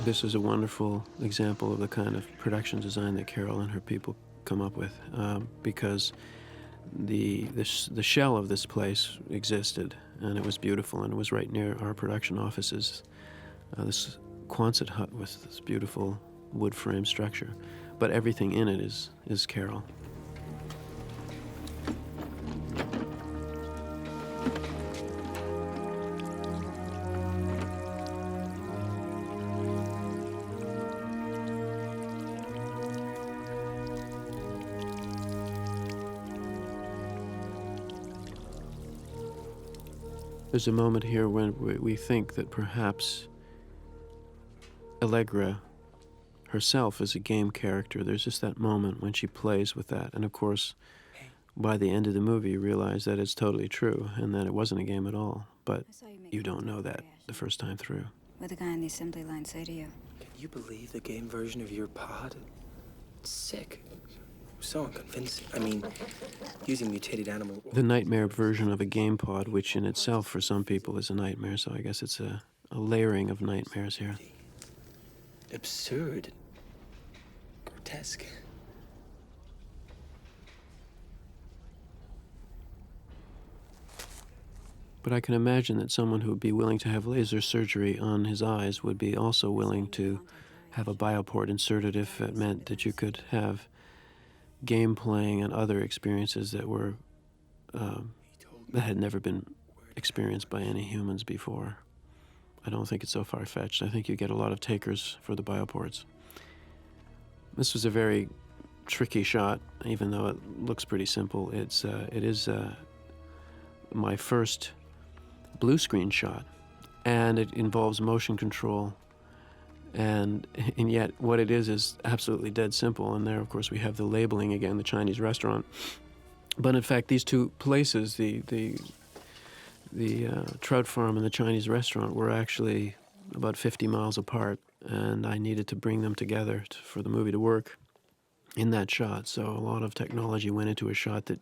This is a wonderful example of the kind of production design that Carol and her people come up with, because the shell of this place existed, and it was beautiful, and it was right near our production offices, this Quonset hut with this beautiful wood frame structure, but everything in it is Carol. There's a moment here when we think that perhaps Allegra herself is a game character. There's just that moment when she plays with that. And of course, by the end of the movie, you realize that it's totally true and that it wasn't a game at all. But you don't know that the first time through. What the guy on the assembly line say to you? Can you believe the game version of your pod? It's sick. So unconvincing. I mean, using mutated animal... The nightmare version of a game pod, which in itself for some people is a nightmare, so I guess it's a layering of nightmares here. Absurd. Grotesque. But I can imagine that someone who would be willing to have laser surgery on his eyes would be also willing to have a bioport inserted if it meant that you could have game playing and other experiences that were that had never been experienced by any humans before. I don't think it's so far-fetched. I think you get a lot of takers for the bioports. This was a very tricky shot, even though it looks pretty simple. It is my first blue screen shot, and it involves motion control. And yet what it is absolutely dead simple. And there, of course, we have the labeling again, the Chinese restaurant. But in fact, these two places, the trout farm and the Chinese restaurant, were actually about 50 miles apart. And I needed to bring them together for the movie to work in that shot. So a lot of technology went into a shot that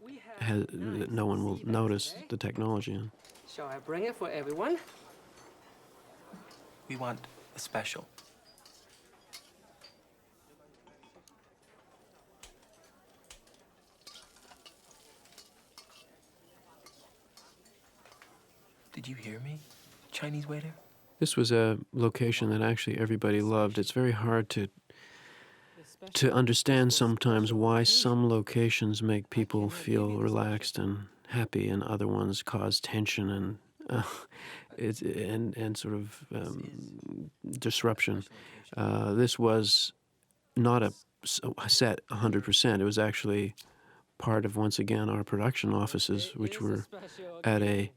no one will notice the technology in. Shall I bring it for everyone? We want a special. Did you hear me, Chinese waiter? This was a location that actually everybody loved. It's very hard to understand sometimes why some locations make people feel relaxed and happy, and other ones cause tension and sort of disruption. This was not a set 100%. It was actually part of, once again, our production offices, which were at a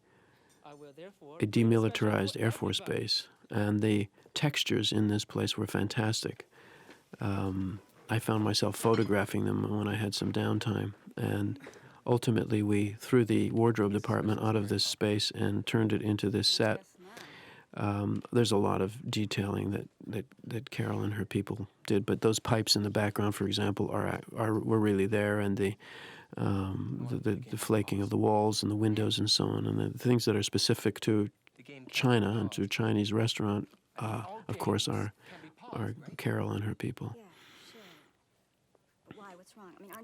demilitarized Air Force base, and the textures in this place were fantastic. I found myself photographing them when I had some downtime, and ultimately we threw the wardrobe department out of this space and turned it into this set. There's a lot of detailing that Carol and her people did, but those pipes in the background, for example, were really there, and the flaking of the walls and the windows and so on, and the things that are specific to China and to a Chinese restaurant, of course, are Carol and her people.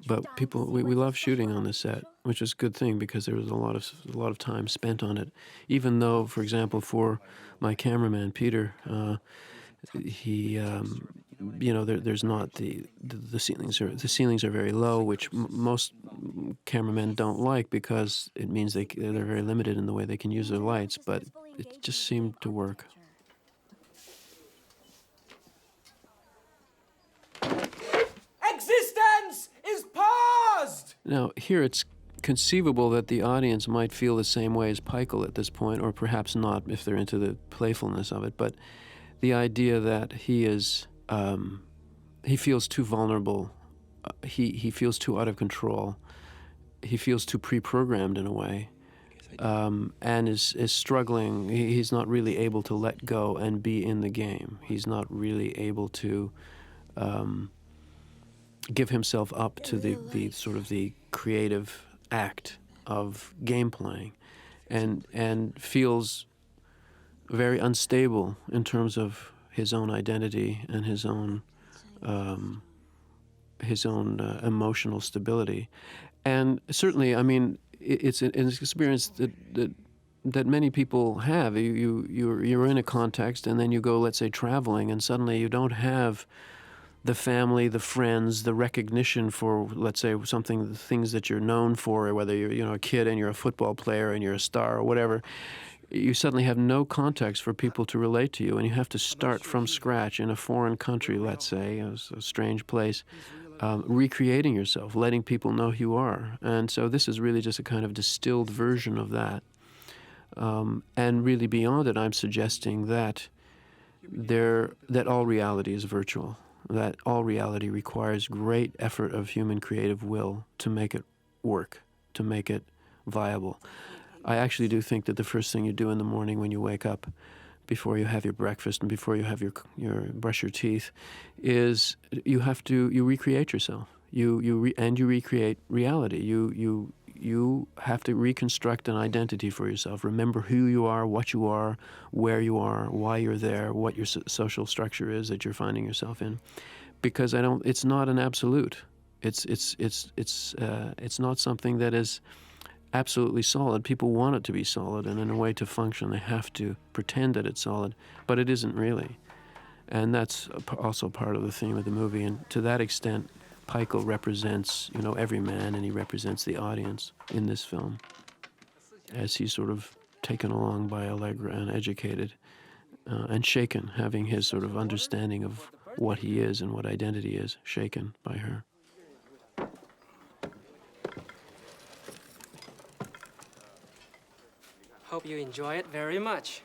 But people, we love shooting on the set, which is a good thing because there was a lot of time spent on it. Even though, for example, for my cameraman Peter, he, there's not the ceilings are very low, which most cameramen don't like because it means they're very limited in the way they can use their lights. But it just seemed to work. eXistenZ is paused! Now, here it's conceivable that the audience might feel the same way as Peichel at this point, or perhaps not if they're into the playfulness of it, but the idea that he feels too vulnerable, he feels too out of control, he feels too pre-programmed in a way, and is struggling. He's not really able to let go and be in the game. He's not really able to give himself up to the sort of the creative act of game playing, and feels very unstable in terms of his own identity and his own emotional stability. And certainly, I mean, it's an experience that many people have. You're in a context, and then you go, let's say, traveling, and suddenly you don't have the family, the friends, the recognition for, let's say, the things that you're known for, or whether you're a kid and you're a football player and you're a star or whatever. You suddenly have no context for people to relate to you, and you have to start from scratch in a foreign country, let's say, a strange place, recreating yourself, letting people know who you are. And so this is really just a kind of distilled version of that. And really beyond it, I'm suggesting that all reality is virtual, that all reality requires great effort of human creative will to make it work, to make it viable. I actually do think that the first thing you do in the morning when you wake up, before you have your breakfast and before you have your brush your teeth, is you recreate yourself. You recreate reality. You have to reconstruct an identity for yourself. Remember who you are, where you are, why you're there, what your social structure is that you're finding yourself in. Because it's not an absolute. It's not something that is absolutely solid. People want it to be solid, and in a way to function, they have to pretend that it's solid, but it isn't really. And that's also part of the theme of the movie. And to that extent, Peichel represents, every man, and he represents the audience in this film, as he's sort of taken along by Allegra and educated and shaken, having his sort of understanding of what he is and what identity is shaken by her. Hope you enjoy it very much.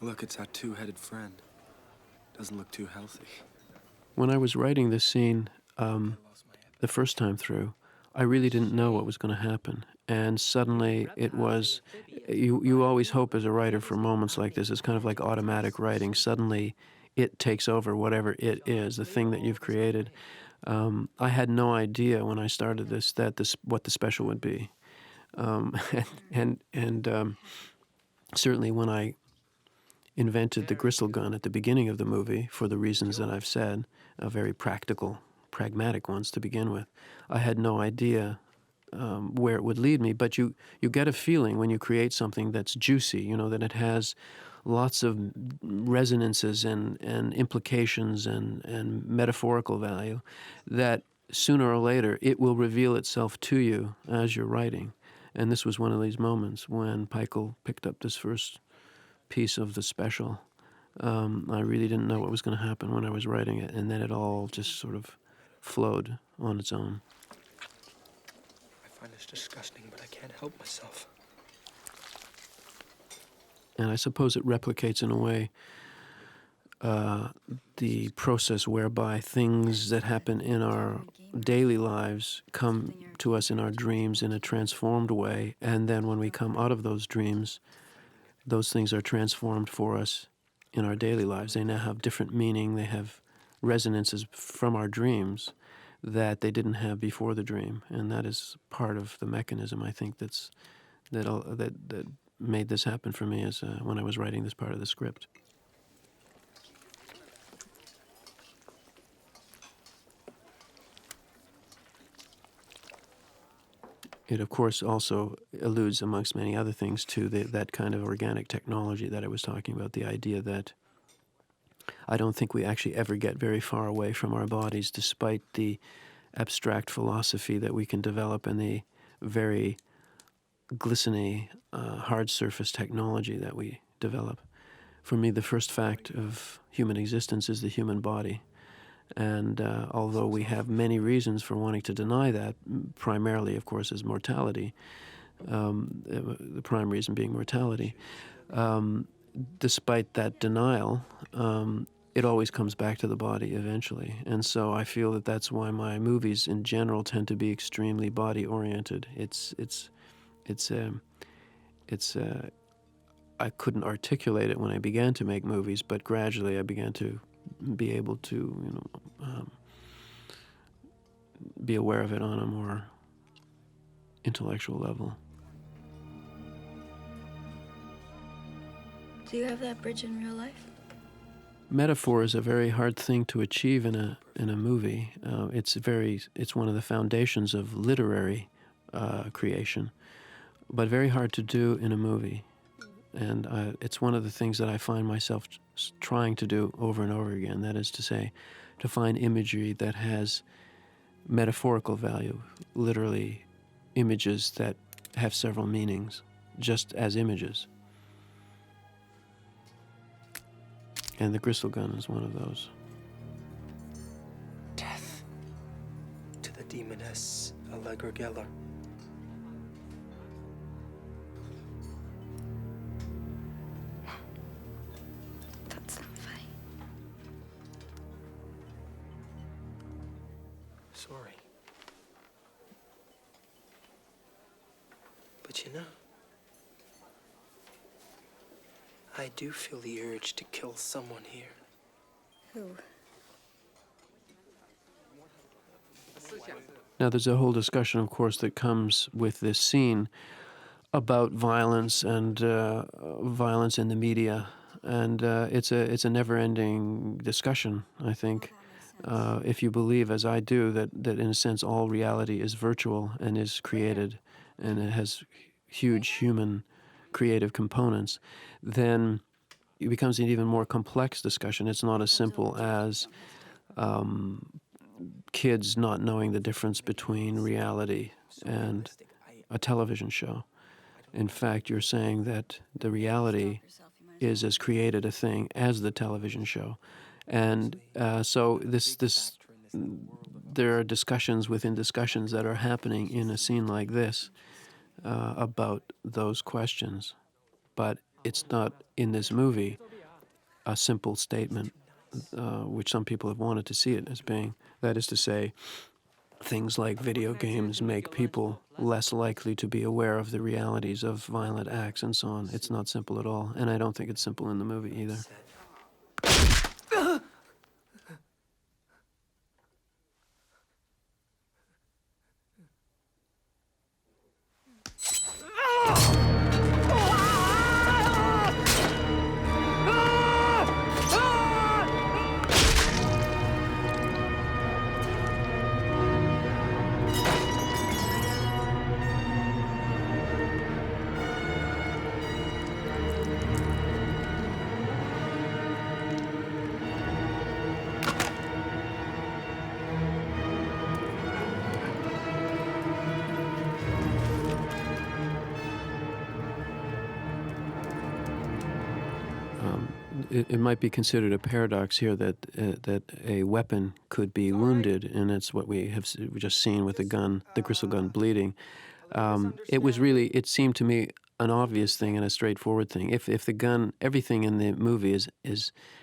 Look, it's our two-headed friend. Doesn't look too healthy. When I was writing this scene the first time through, I really didn't know what was going to happen. And suddenly it was, you always hope as a writer for moments like this. It's kind of like automatic writing. Suddenly it takes over whatever it is, the thing that you've created. I had no idea when I started this what the special would be. And certainly when I invented the gristle gun at the beginning of the movie, for the reasons that I've said, very practical, pragmatic ones to begin with, I had no idea where it would lead me. But you get a feeling when you create something that's juicy, that it has lots of resonances and implications and metaphorical value, that sooner or later it will reveal itself to you as you're writing. And this was one of these moments when Peichel picked up this first piece of the special. I really didn't know what was going to happen when I was writing it, and then it all just sort of flowed on its own. I find this disgusting, but I can't help myself. And I suppose it replicates in a way the process whereby things that happen in our daily lives come to us in our dreams in a transformed way, and then when we come out of those dreams, those things are transformed for us in our daily lives. They now have different meaning. They have resonances from our dreams that they didn't have before the dream, and that is part of the mechanism, I think, that made this happen for me as when I was writing this part of the script. It, of course, also alludes, amongst many other things, to that kind of organic technology that I was talking about, the idea that I don't think we actually ever get very far away from our bodies, despite the abstract philosophy that we can develop and the very glistening, hard surface technology that we develop. For me, the first fact of human existence is the human body. And although we have many reasons for wanting to deny that, primarily, of course, is mortality, the prime reason being mortality, despite that denial, it always comes back to the body eventually. And so I feel that that's why my movies in general tend to be extremely body-oriented. I couldn't articulate it when I began to make movies, but gradually I began to be able to, be aware of it on a more intellectual level. Do you have that bridge in real life? Metaphor is a very hard thing to achieve in a movie. It's one of the foundations of literary creation, but very hard to do in a movie. And it's one of the things that I find myself trying to do over and over again. That is to say, to find imagery that has metaphorical value, literally images that have several meanings, just as images. And the gristle gun is one of those. Death to the demoness Allegra Geller. That's not funny. Sorry. But you know, I do feel the urge to kill someone here. Who? Now, there's a whole discussion, of course, that comes with this scene about violence and violence in the media, and it's a never-ending discussion, I think. If you believe, as I do, that in a sense all reality is virtual and is created, and it has huge human creative components, then it becomes an even more complex discussion. It's not as simple as kids not knowing the difference between reality and a television show. In fact, you're saying that the reality is as created a thing as the television show. And so there are discussions within discussions that are happening in a scene like this about those questions. But it's not, in this movie, a simple statement, which some people have wanted to see it as being. That is to say, things like video games make people less likely to be aware of the realities of violent acts and so on. It's not simple at all, and I don't think it's simple in the movie either. It might be considered a paradox here that a weapon could be wounded, and it's what we have just seen with the gun, the gristle gun bleeding. It seemed to me an obvious thing and a straightforward thing. If the gun, everything in the movie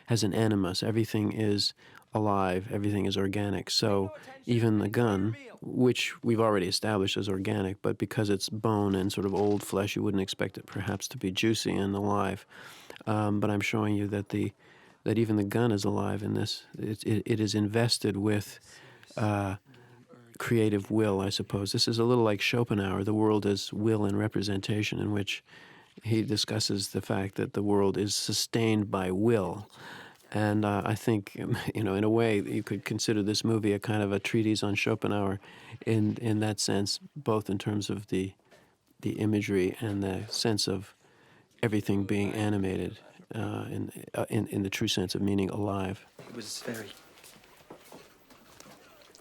has an animus. Everything is alive. Everything is organic. So even the gun, which we've already established as organic, but because it's bone and sort of old flesh, you wouldn't expect it perhaps to be juicy and alive. But I'm showing you that that even the gun is alive in this. It is invested with creative will, I suppose. This is a little like Schopenhauer, the world as will and representation, in which he discusses the fact that the world is sustained by will. And I think, in a way, you could consider this movie a kind of a treatise on Schopenhauer in that sense, both in terms of the imagery and the sense of everything being animated in the true sense of meaning alive. It was very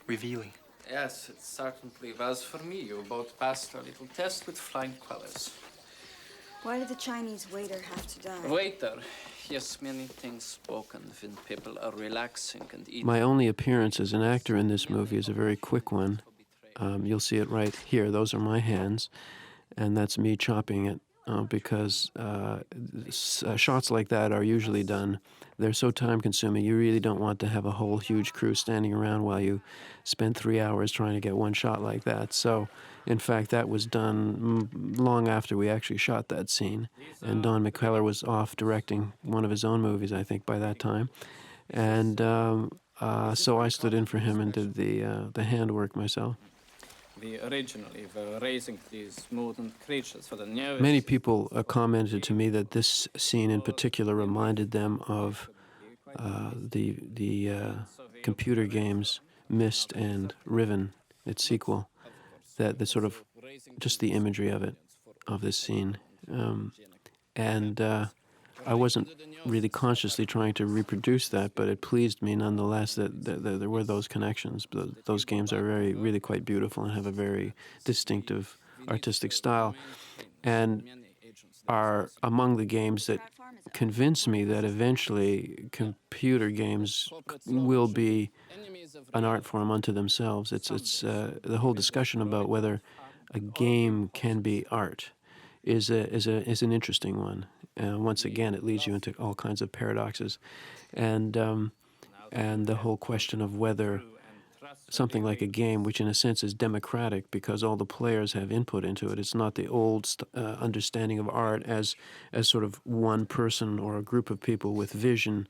revealing. Yes, it certainly was for me. You both passed a little test with flying colors. Why did the Chinese waiter have to die? Waiter, yes, many things spoken when people are relaxing and eating. My only appearance as an actor in this movie is a very quick one. You'll see it right here. Those are my hands, and that's me chopping it because shots like that are usually done. They're so time-consuming. You really don't want to have a whole huge crew standing around while you spend 3 hours trying to get one shot like that. So, in fact, that was done long after we actually shot that scene. And Don McKellar was off directing one of his own movies, I think, by that time. And so I stood in for him and did the handwork myself. We originally were raising these mutant creatures for the newest... Many people commented to me that this scene in particular reminded them of the computer games Myst and Riven, its sequel. That the sort of just the imagery of it, of this scene, and I wasn't really consciously trying to reproduce that, but it pleased me nonetheless that there were those connections. Those games are really quite beautiful and have a very distinctive artistic style, and are among the games that convince me that eventually computer games will be an art form unto themselves. It's the whole discussion about whether a game can be art is an interesting one. Once again, it leads you into all kinds of paradoxes, and the whole question of whether something like a game, which in a sense is democratic because all the players have input into it. It's not the old understanding of art as sort of one person or a group of people with vision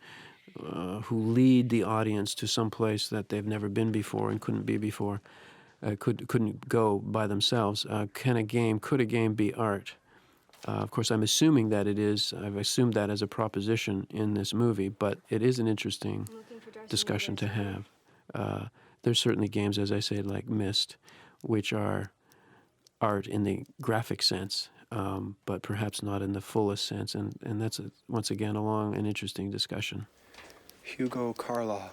who lead the audience to some place that they've never been before and couldn't be before, couldn't go by themselves. Could a game be art? Of course, I'm assuming that it is. I've assumed that as a proposition in this movie, but it is an interesting discussion to have. There's certainly games, as I say, like Myst, which are art in the graphic sense, but perhaps not in the fullest sense, and that's, once again, a long and interesting discussion. Hugo Carlaw.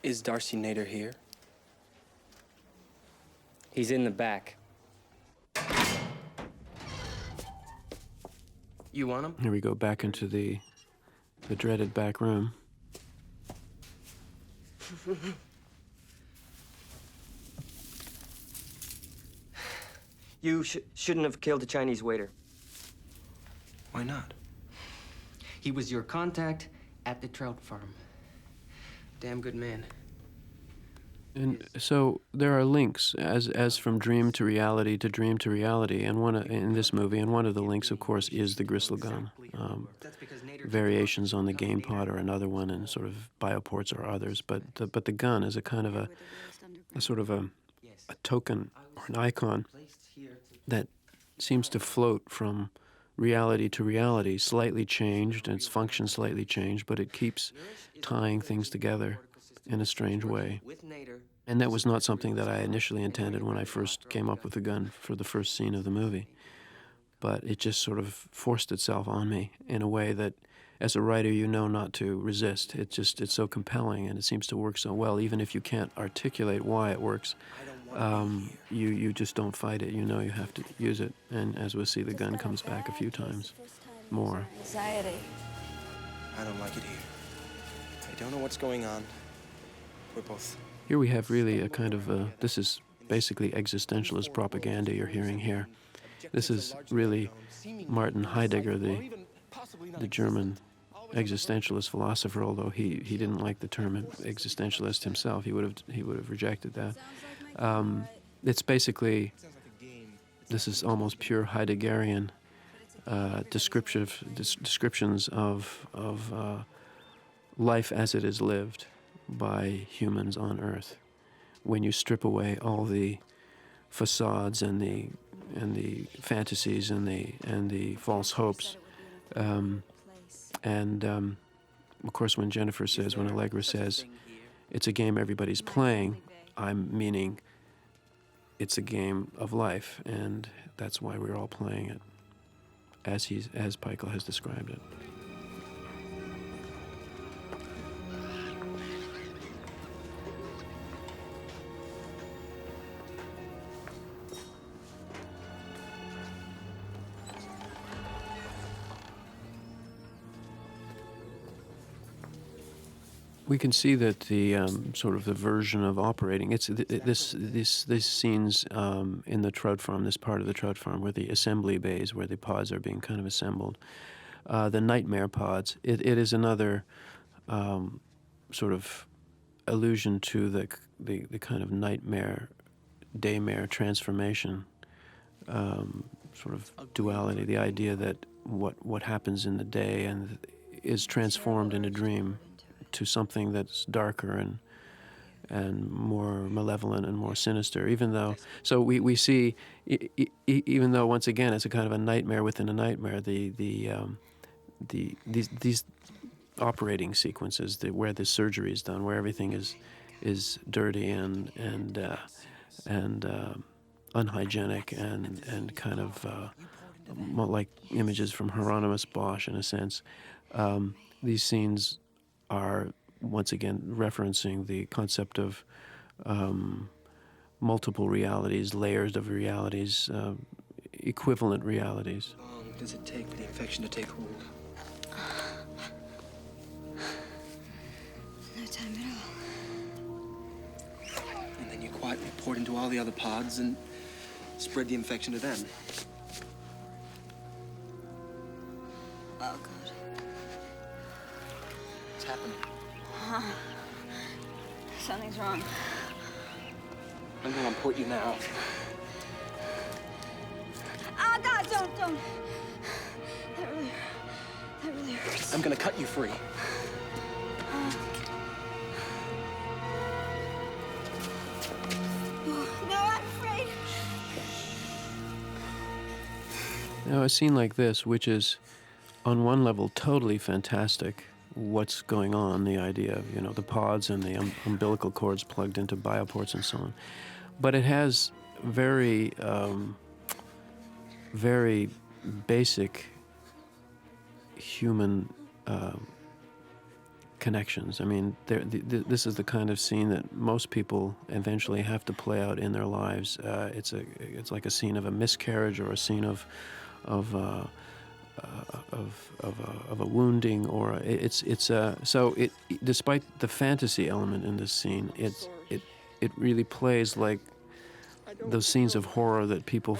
Is Darcy Nader here? He's in the back. You want him? Here we go back into the dreaded back room. You shouldn't have killed the Chinese waiter. Why not? He was your contact at the trout farm. Damn good man. And so there are links, as from dream to reality to dream to reality, and in this movie, and one of the links, of course, is the gristle gun. Variations on the game pod are another one, and sort of bioports are others. But the gun is a kind of a sort of a token or an icon that seems to float from reality to reality, slightly changed, and its function slightly changed, but it keeps tying things together in a strange way. And that was not something that I initially intended when I first came up with the gun for the first scene of the movie. But it just sort of forced itself on me in a way that, as a writer, you know not to resist. It's so compelling, and it seems to work so well, even if you can't articulate why it works. You just don't fight it. You know you have to use it. And as we'll see, the gun comes back a few times more. Anxiety. I don't like it here. I don't know what's going on. We're both... Here we have really a kind of, this is basically existentialist propaganda you're hearing here. This is really Martin Heidegger, the German existentialist philosopher, although he didn't like the term existentialist himself. He would have rejected that. It's basically, this is almost pure Heideggerian descriptions of life as it is lived by humans on Earth. When you strip away all the facades and the fantasies and the false hopes, of course, when Jennifer says, when Allegra says, it's a game everybody's playing, I'm meaning it's a game of life, and that's why we're all playing it, as Peichel has described it. We can see that the sort of the version of operating. It's these scenes in the trout farm, this part of the trout farm, where the assembly bays, where the pods are being kind of assembled, the nightmare pods. It is another sort of allusion to the kind of nightmare, daymare transformation, sort of duality. The idea that what happens in the day and is transformed in a dream to something that's darker and more malevolent and more sinister, even though, so we see, even though once again it's a kind of a nightmare within a nightmare, these operating sequences, where the surgery is done, where everything is dirty and unhygienic and kind of like images from Hieronymus Bosch in a sense. These scenes are once again referencing the concept of multiple realities, layers of realities, equivalent realities. How long does it take for the infection to take hold? No time at all. And then you quietly pour it into all the other pods and spread the infection to them. Oh, God. What's happening? Something's wrong. I'm gonna unport you now. Ah, God, don't. That really hurts. I'm gonna cut you free. No, I'm afraid. Now, a scene like this, which is on one level totally fantastic, what's going on, the idea of, the pods and the umbilical cords plugged into bioports and so on. But it has very, very basic human connections. I mean, this is the kind of scene that most people eventually have to play out in their lives. It's like a scene of a miscarriage or a scene of a wounding, or despite the fantasy element in this scene, it really plays like those scenes of horror that people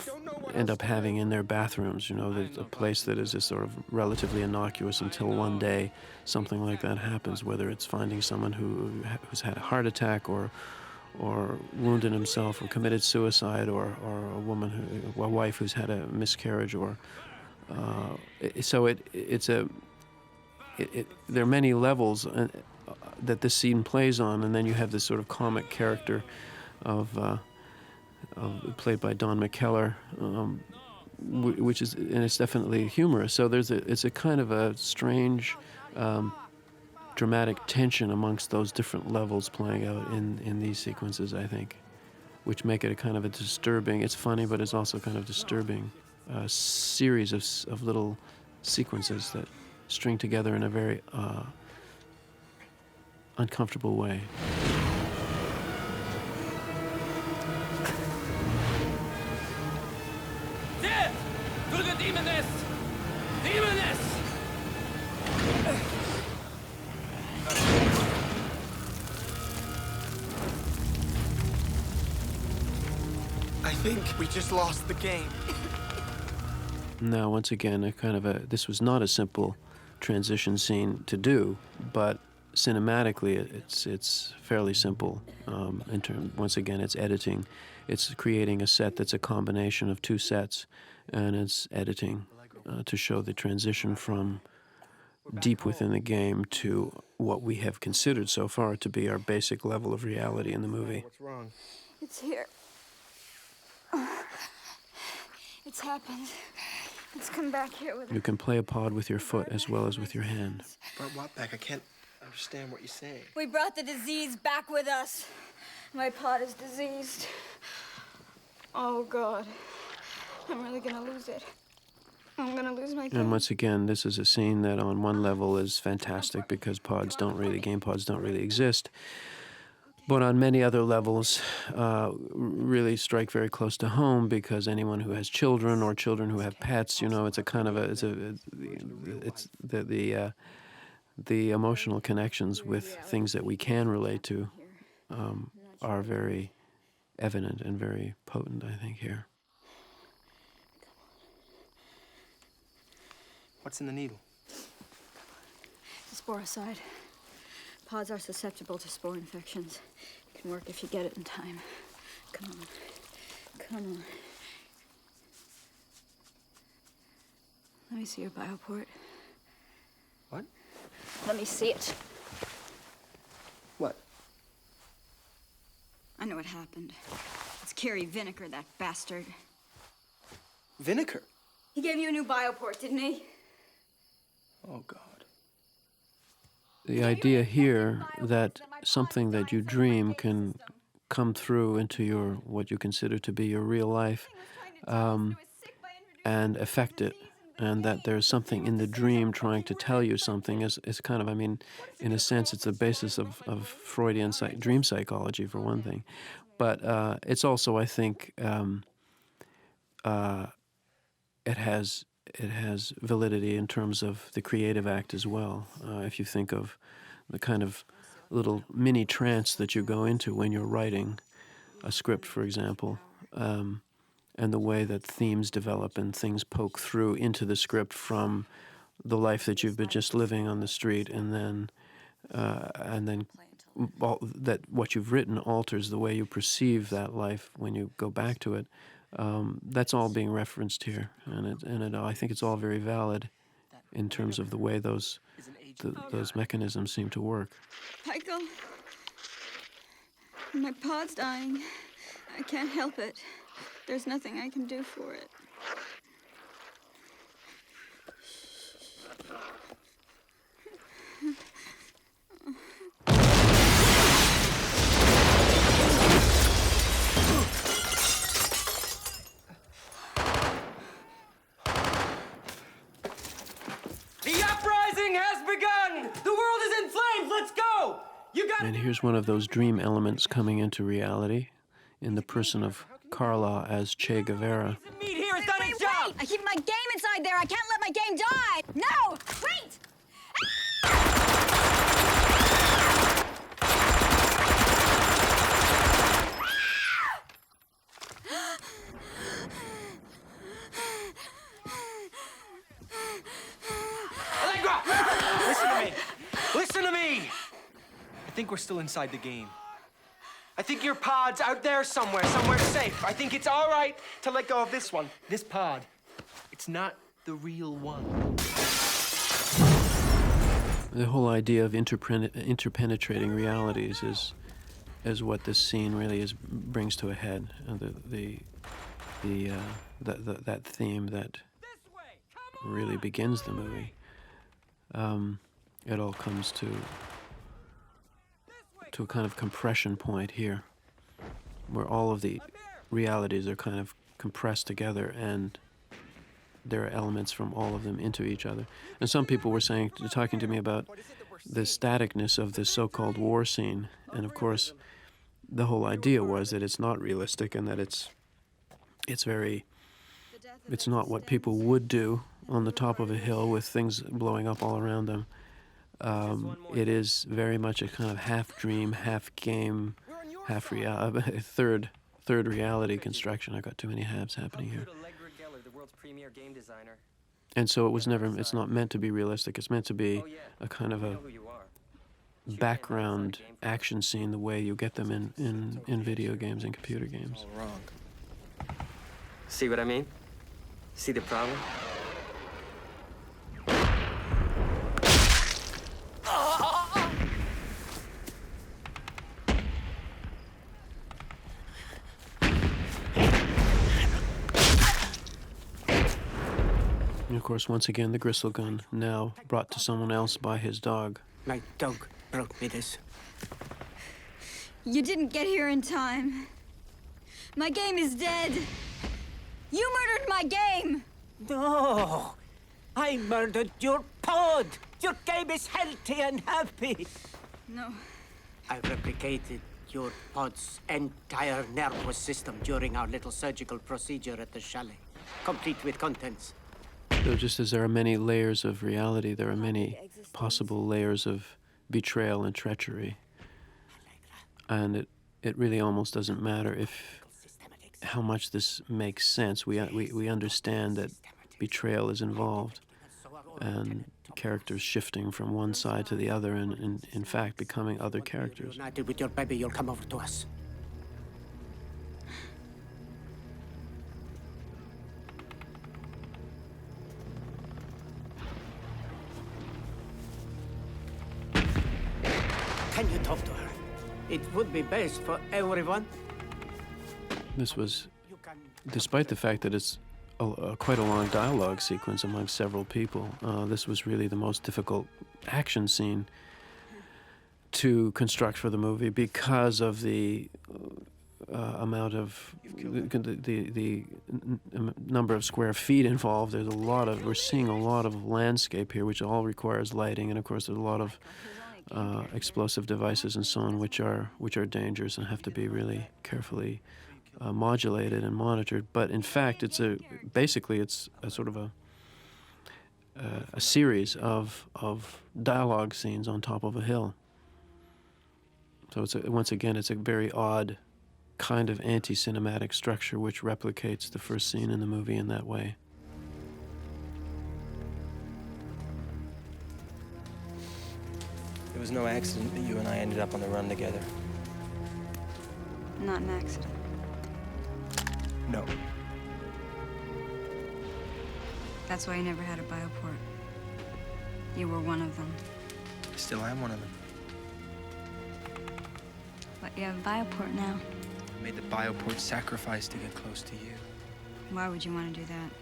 end up having in their bathrooms. A place that is just sort of relatively innocuous until one day something like that happens, whether it's finding someone who's had a heart attack or wounded himself or committed suicide, or a wife who's had a miscarriage, or there are many levels that this scene plays on, and then you have this sort of comic character played by Don McKellar, which is, and it's definitely humorous. So it's a kind of a strange, dramatic tension amongst those different levels playing out in these sequences, I think, which make it a kind of a disturbing. It's funny, but it's also kind of disturbing. Series of little sequences that string together in a very uncomfortable way. There! To the demoness! Demoness! I think we just lost the game. Now, once again, this was not a simple transition scene to do, but cinematically, it's fairly simple. Once again, it's editing, it's creating a set that's a combination of two sets, and it's editing to show the transition from deep within the game to what we have considered so far to be our basic level of reality in the movie. What's wrong? It's here. It's happened. It's come back here with You can play a pod with your foot as well as with your hand. Brought what back? I can't understand what you're saying. We brought the disease back with us. My pod is diseased. Oh, God. I'm really gonna lose it. I'm gonna lose my game. And once again, this is a scene that on one level is fantastic because game pods don't really exist. But on many other levels, really strike very close to home because anyone who has children or children who have pets, it's a kind of the emotional connections with things that we can relate to are very evident and very potent, I think, here. What's in the needle? Sporicide. Pods are susceptible to spore infections. It can work if you get it in time. Come on. Come on. Let me see your bioport. What? Let me see it. What? I know what happened. It's Kerry Vinegar, that bastard. Vinegar? He gave you a new bioport, didn't he? Oh, God. The idea here that something that you dream can come through into what you consider to be your real life and affect it, and that there's something in the dream trying to tell you something is kind of, in a sense, it's the basis of Freudian dream psychology, for one thing. But it's also, I think, it has validity in terms of the creative act as well. If you think of the kind of little mini trance that you go into when you're writing a script, for example, and the way that themes develop and things poke through into the script from the life that you've been just living on the street, and then that what you've written alters the way you perceive that life when you go back to it. That's all being referenced here, and I think it's all very valid in terms of the way those mechanisms seem to work. Michael, my pod's dying. I can't help it. There's nothing I can do for it. And here's one of those dream elements coming into reality in the person of Carla as Che Guevara. Wait! I keep my game inside there. I can't let my game die. No! Wait! Listen to me. Listen to me. I think we're still inside the game. I think your pod's out there somewhere safe. I think it's all right to let go of this one. This pod. It's not the real one. The whole idea of interpenetrating realities is what this scene really brings to a head. That theme that really begins the movie. It all comes to a kind of compression point here, where all of the realities are kind of compressed together, and there are elements from all of them into each other. And some people were talking to me about the staticness of this so-called war scene, and of course, the whole idea was that it's not realistic and that it's not what people would do on the top of a hill with things blowing up all around them. It is very much a kind of half dream, half game, half third reality construction. I've got too many halves happening here. premier game designer. And so it's not meant to be realistic. It's meant to be a kind of a background action scene the way you get them in video games and computer games. All wrong. See what I mean? See the problem? And of course, once again, the gristle gun, now brought to someone else by his dog. My dog brought me this. You didn't get here in time. My game is dead. You murdered my game! No! I murdered your pod! Your game is healthy and happy! No. I replicated your pod's entire nervous system during our little surgical procedure at the chalet, complete with contents. So just as there are many layers of reality, there are many possible layers of betrayal and treachery. And it really almost doesn't matter how much this makes sense. We understand that betrayal is involved, and characters shifting from one side to the other, and in fact becoming other characters. United with your baby, you'll come over to us. Can you talk to her? It would be best for everyone. This was, despite the fact that it's quite a long dialogue sequence among several people, this was really the most difficult action scene to construct for the movie because of the amount of the number of square feet involved. There's we're seeing a lot of landscape here, which all requires lighting, and of course there's a lot of explosive devices and so on, which are dangerous and have to be really carefully modulated and monitored. But in fact, basically it's a sort of a series of dialogue scenes on top of a hill. So once again, it's a very odd kind of anti-cinematic structure which replicates the first scene in the movie in that way. It was no accident that you and I ended up on the run together. Not an accident. No. That's why you never had a bioport. You were one of them. Still am one of them. But you have a bioport now. I made the bioport sacrifice to get close to you. Why would you want to do that?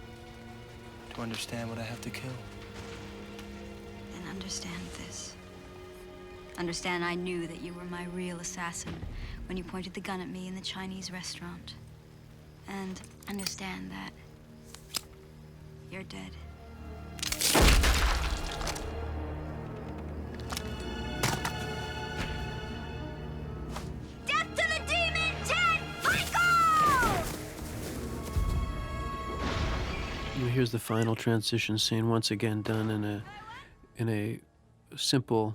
To understand what I have to kill. Then understand this. Understand I knew that you were my real assassin when you pointed the gun at me in the Chinese restaurant. And understand that you're dead. Death to the demon, Ted! Michael! Here's the final transition scene, once again done in a simple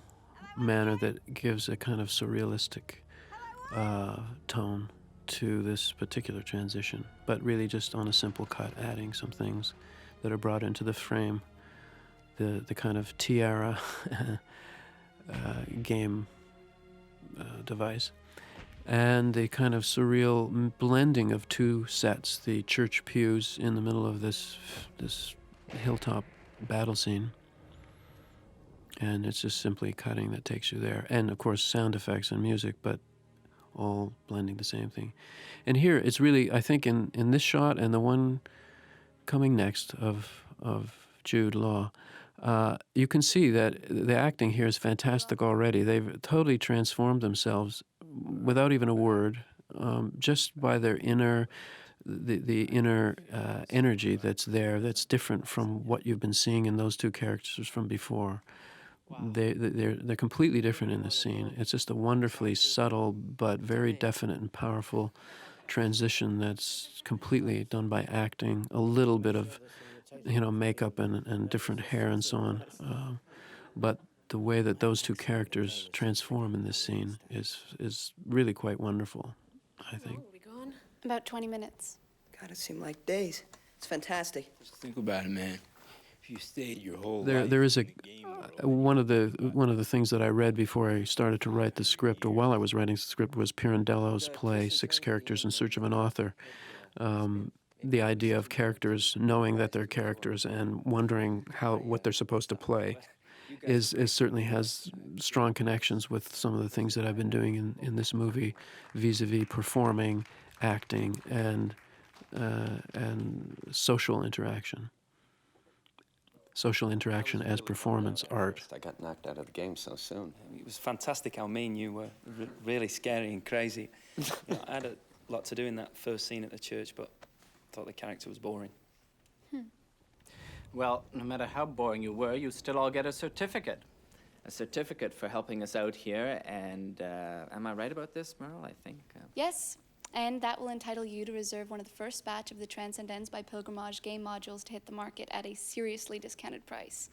manner that gives a kind of surrealistic tone to this particular transition, but really just on a simple cut, adding some things that are brought into the frame. The kind of tiara game device, and the kind of surreal blending of two sets, the church pews in the middle of this hilltop battle scene. And it's just simply cutting that takes you there. And of course, sound effects and music, but all blending the same thing. And here, it's really, I think, in this shot and the one coming next of Jude Law, you can see that the acting here is fantastic already. They've totally transformed themselves without even a word, just by their inner energy that's there, that's different from what you've been seeing in those two characters from before. They're completely different in this scene. It's just a wonderfully subtle but very definite and powerful transition that's completely done by acting, a little bit of makeup and different hair and so on. But the way that those two characters transform in this scene is really quite wonderful, I think. About 20 minutes. God, it seemed like days. It's fantastic. Just think about it, man. If you stayed your whole There, life there is in a game world, one of the things that I read before I started to write the script, or while I was writing the script, was Pirandello's play Six Characters in Search of an Author. The idea of characters knowing that they're characters and wondering what they're supposed to play is certainly has strong connections with some of the things that I've been doing in this movie, vis-a-vis performing, acting, and social interaction. Social interaction as performance art. I got knocked out of the game so soon. It was fantastic how mean you were. Really scary and crazy. You know, I had a lot to do in that first scene at the church, but I thought the character was boring. Well, no matter how boring you were, you still all get a certificate. A certificate for helping us out here, and am I right about this, Merle? I think. Yes, and that will entitle you to reserve one of the first batch of the eXistenZ by Pilgrimage game modules to hit the market at a seriously discounted price.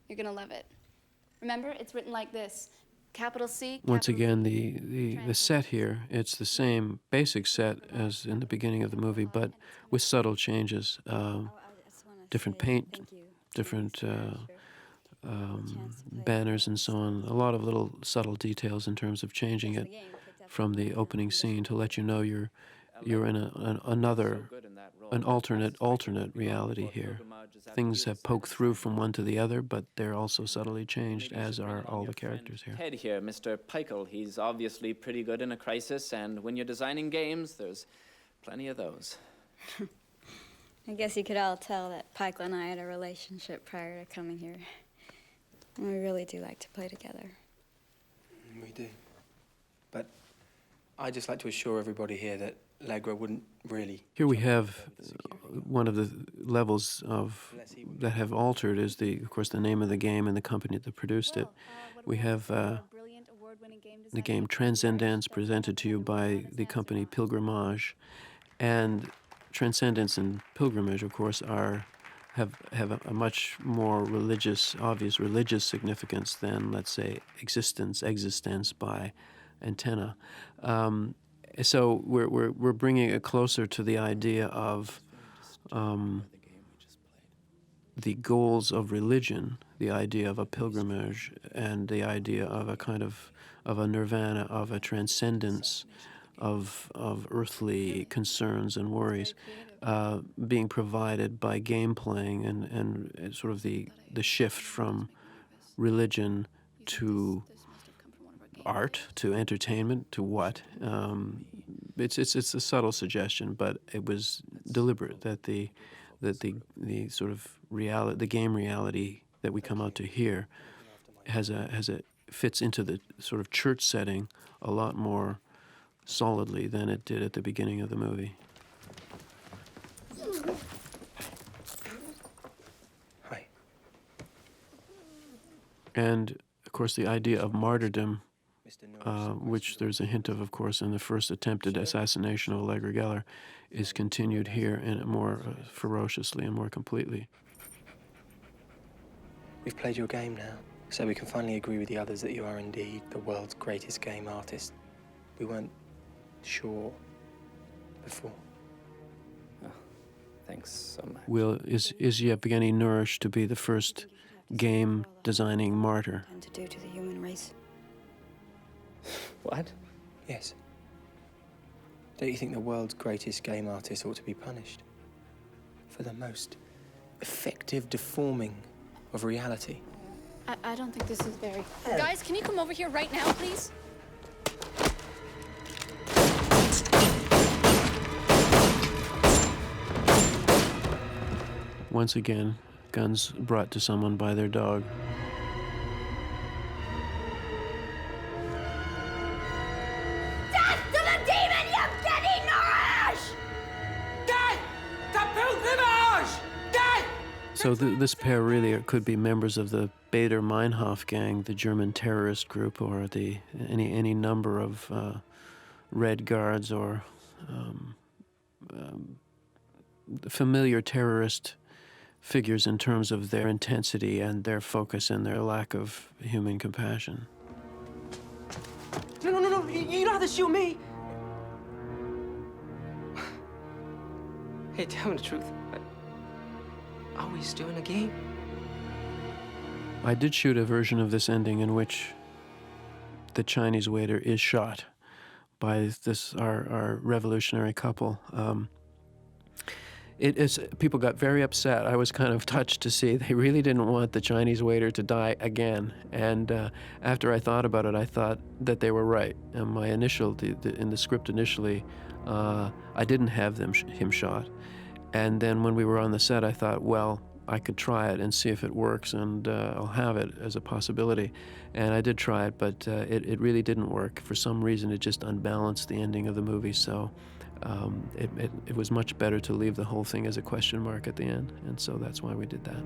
You're gonna love it. Remember, it's written like this: capital C. Once again, the set here, it's the same basic set as in the beginning of the movie, but with subtle changes. Different paint, different banners and so on. A lot of little subtle details in terms of changing it from the opening scene to let you know you're in an alternate reality here. Things have poked through from one to the other, but they're also subtly changed, as are all the characters here. Head here, Mr. Peichel. He's obviously pretty good in a crisis, and when you're designing games, there's plenty of those. I guess you could all tell that Pike and I had a relationship prior to coming here. And we really do like to play together. We do. But I'd just like to assure everybody here that Allegra wouldn't really... Here we have one of the levels that have altered is, of course, the name of the game and the company that produced it. We have the game eXistenZ, presented to you by the company Pilgrimage, and Transcendence and Pilgrimage, of course, have a much more obvious religious significance than, let's say, eXistenZ by Antenna. So we're bringing it closer to the idea of the goals of religion, the idea of a pilgrimage, and the idea of a kind of a nirvana, of a transcendence of earthly concerns and worries, being provided by game playing and sort of the shift from religion to art, to entertainment, to what. It's a subtle suggestion, but it was deliberate that the sort of reality, the game reality that we come out to here, fits into the sort of church setting a lot more solidly than it did at the beginning of the movie. Hi. And of course, the idea of martyrdom, which there's a hint of course, in the first attempted assassination of Allegra Geller, is continued here and more ferociously and more completely. We've played your game now, so we can finally agree with the others that you are indeed the world's greatest game artist. We weren't sure before. Oh, thanks so much. Is Yevgeny Nourished to be the first game designing martyr? And to do to the human race. What? Yes. Don't you think the world's greatest game artist ought to be punished for the most effective deforming of reality? I don't think this is very... Guys, can you come over here right now, please? Once again, guns brought to someone by their dog. Death to the demon, Yevgeny Nourished! Death to Pilgrimage! Death! So this pair really could be members of the Baader-Meinhof gang, the German terrorist group, or any number of Red Guards or familiar terrorist figures in terms of their intensity and their focus and their lack of human compassion. No, you don't have to shoot me. Hey, tell me the truth. Are we still in a game? I did shoot a version of this ending in which the Chinese waiter is shot by our revolutionary couple. People got very upset. I was kind of touched to see they really didn't want the Chinese waiter to die again. And after I thought about it, I thought that they were right. And my in the script initially, I didn't have him shot. And then when we were on the set, I thought, well, I could try it and see if it works, and I'll have it as a possibility. And I did try it, but it really didn't work. For some reason, it just unbalanced the ending of the movie. So it was much better to leave the whole thing as a question mark at the end, and so that's why we did that.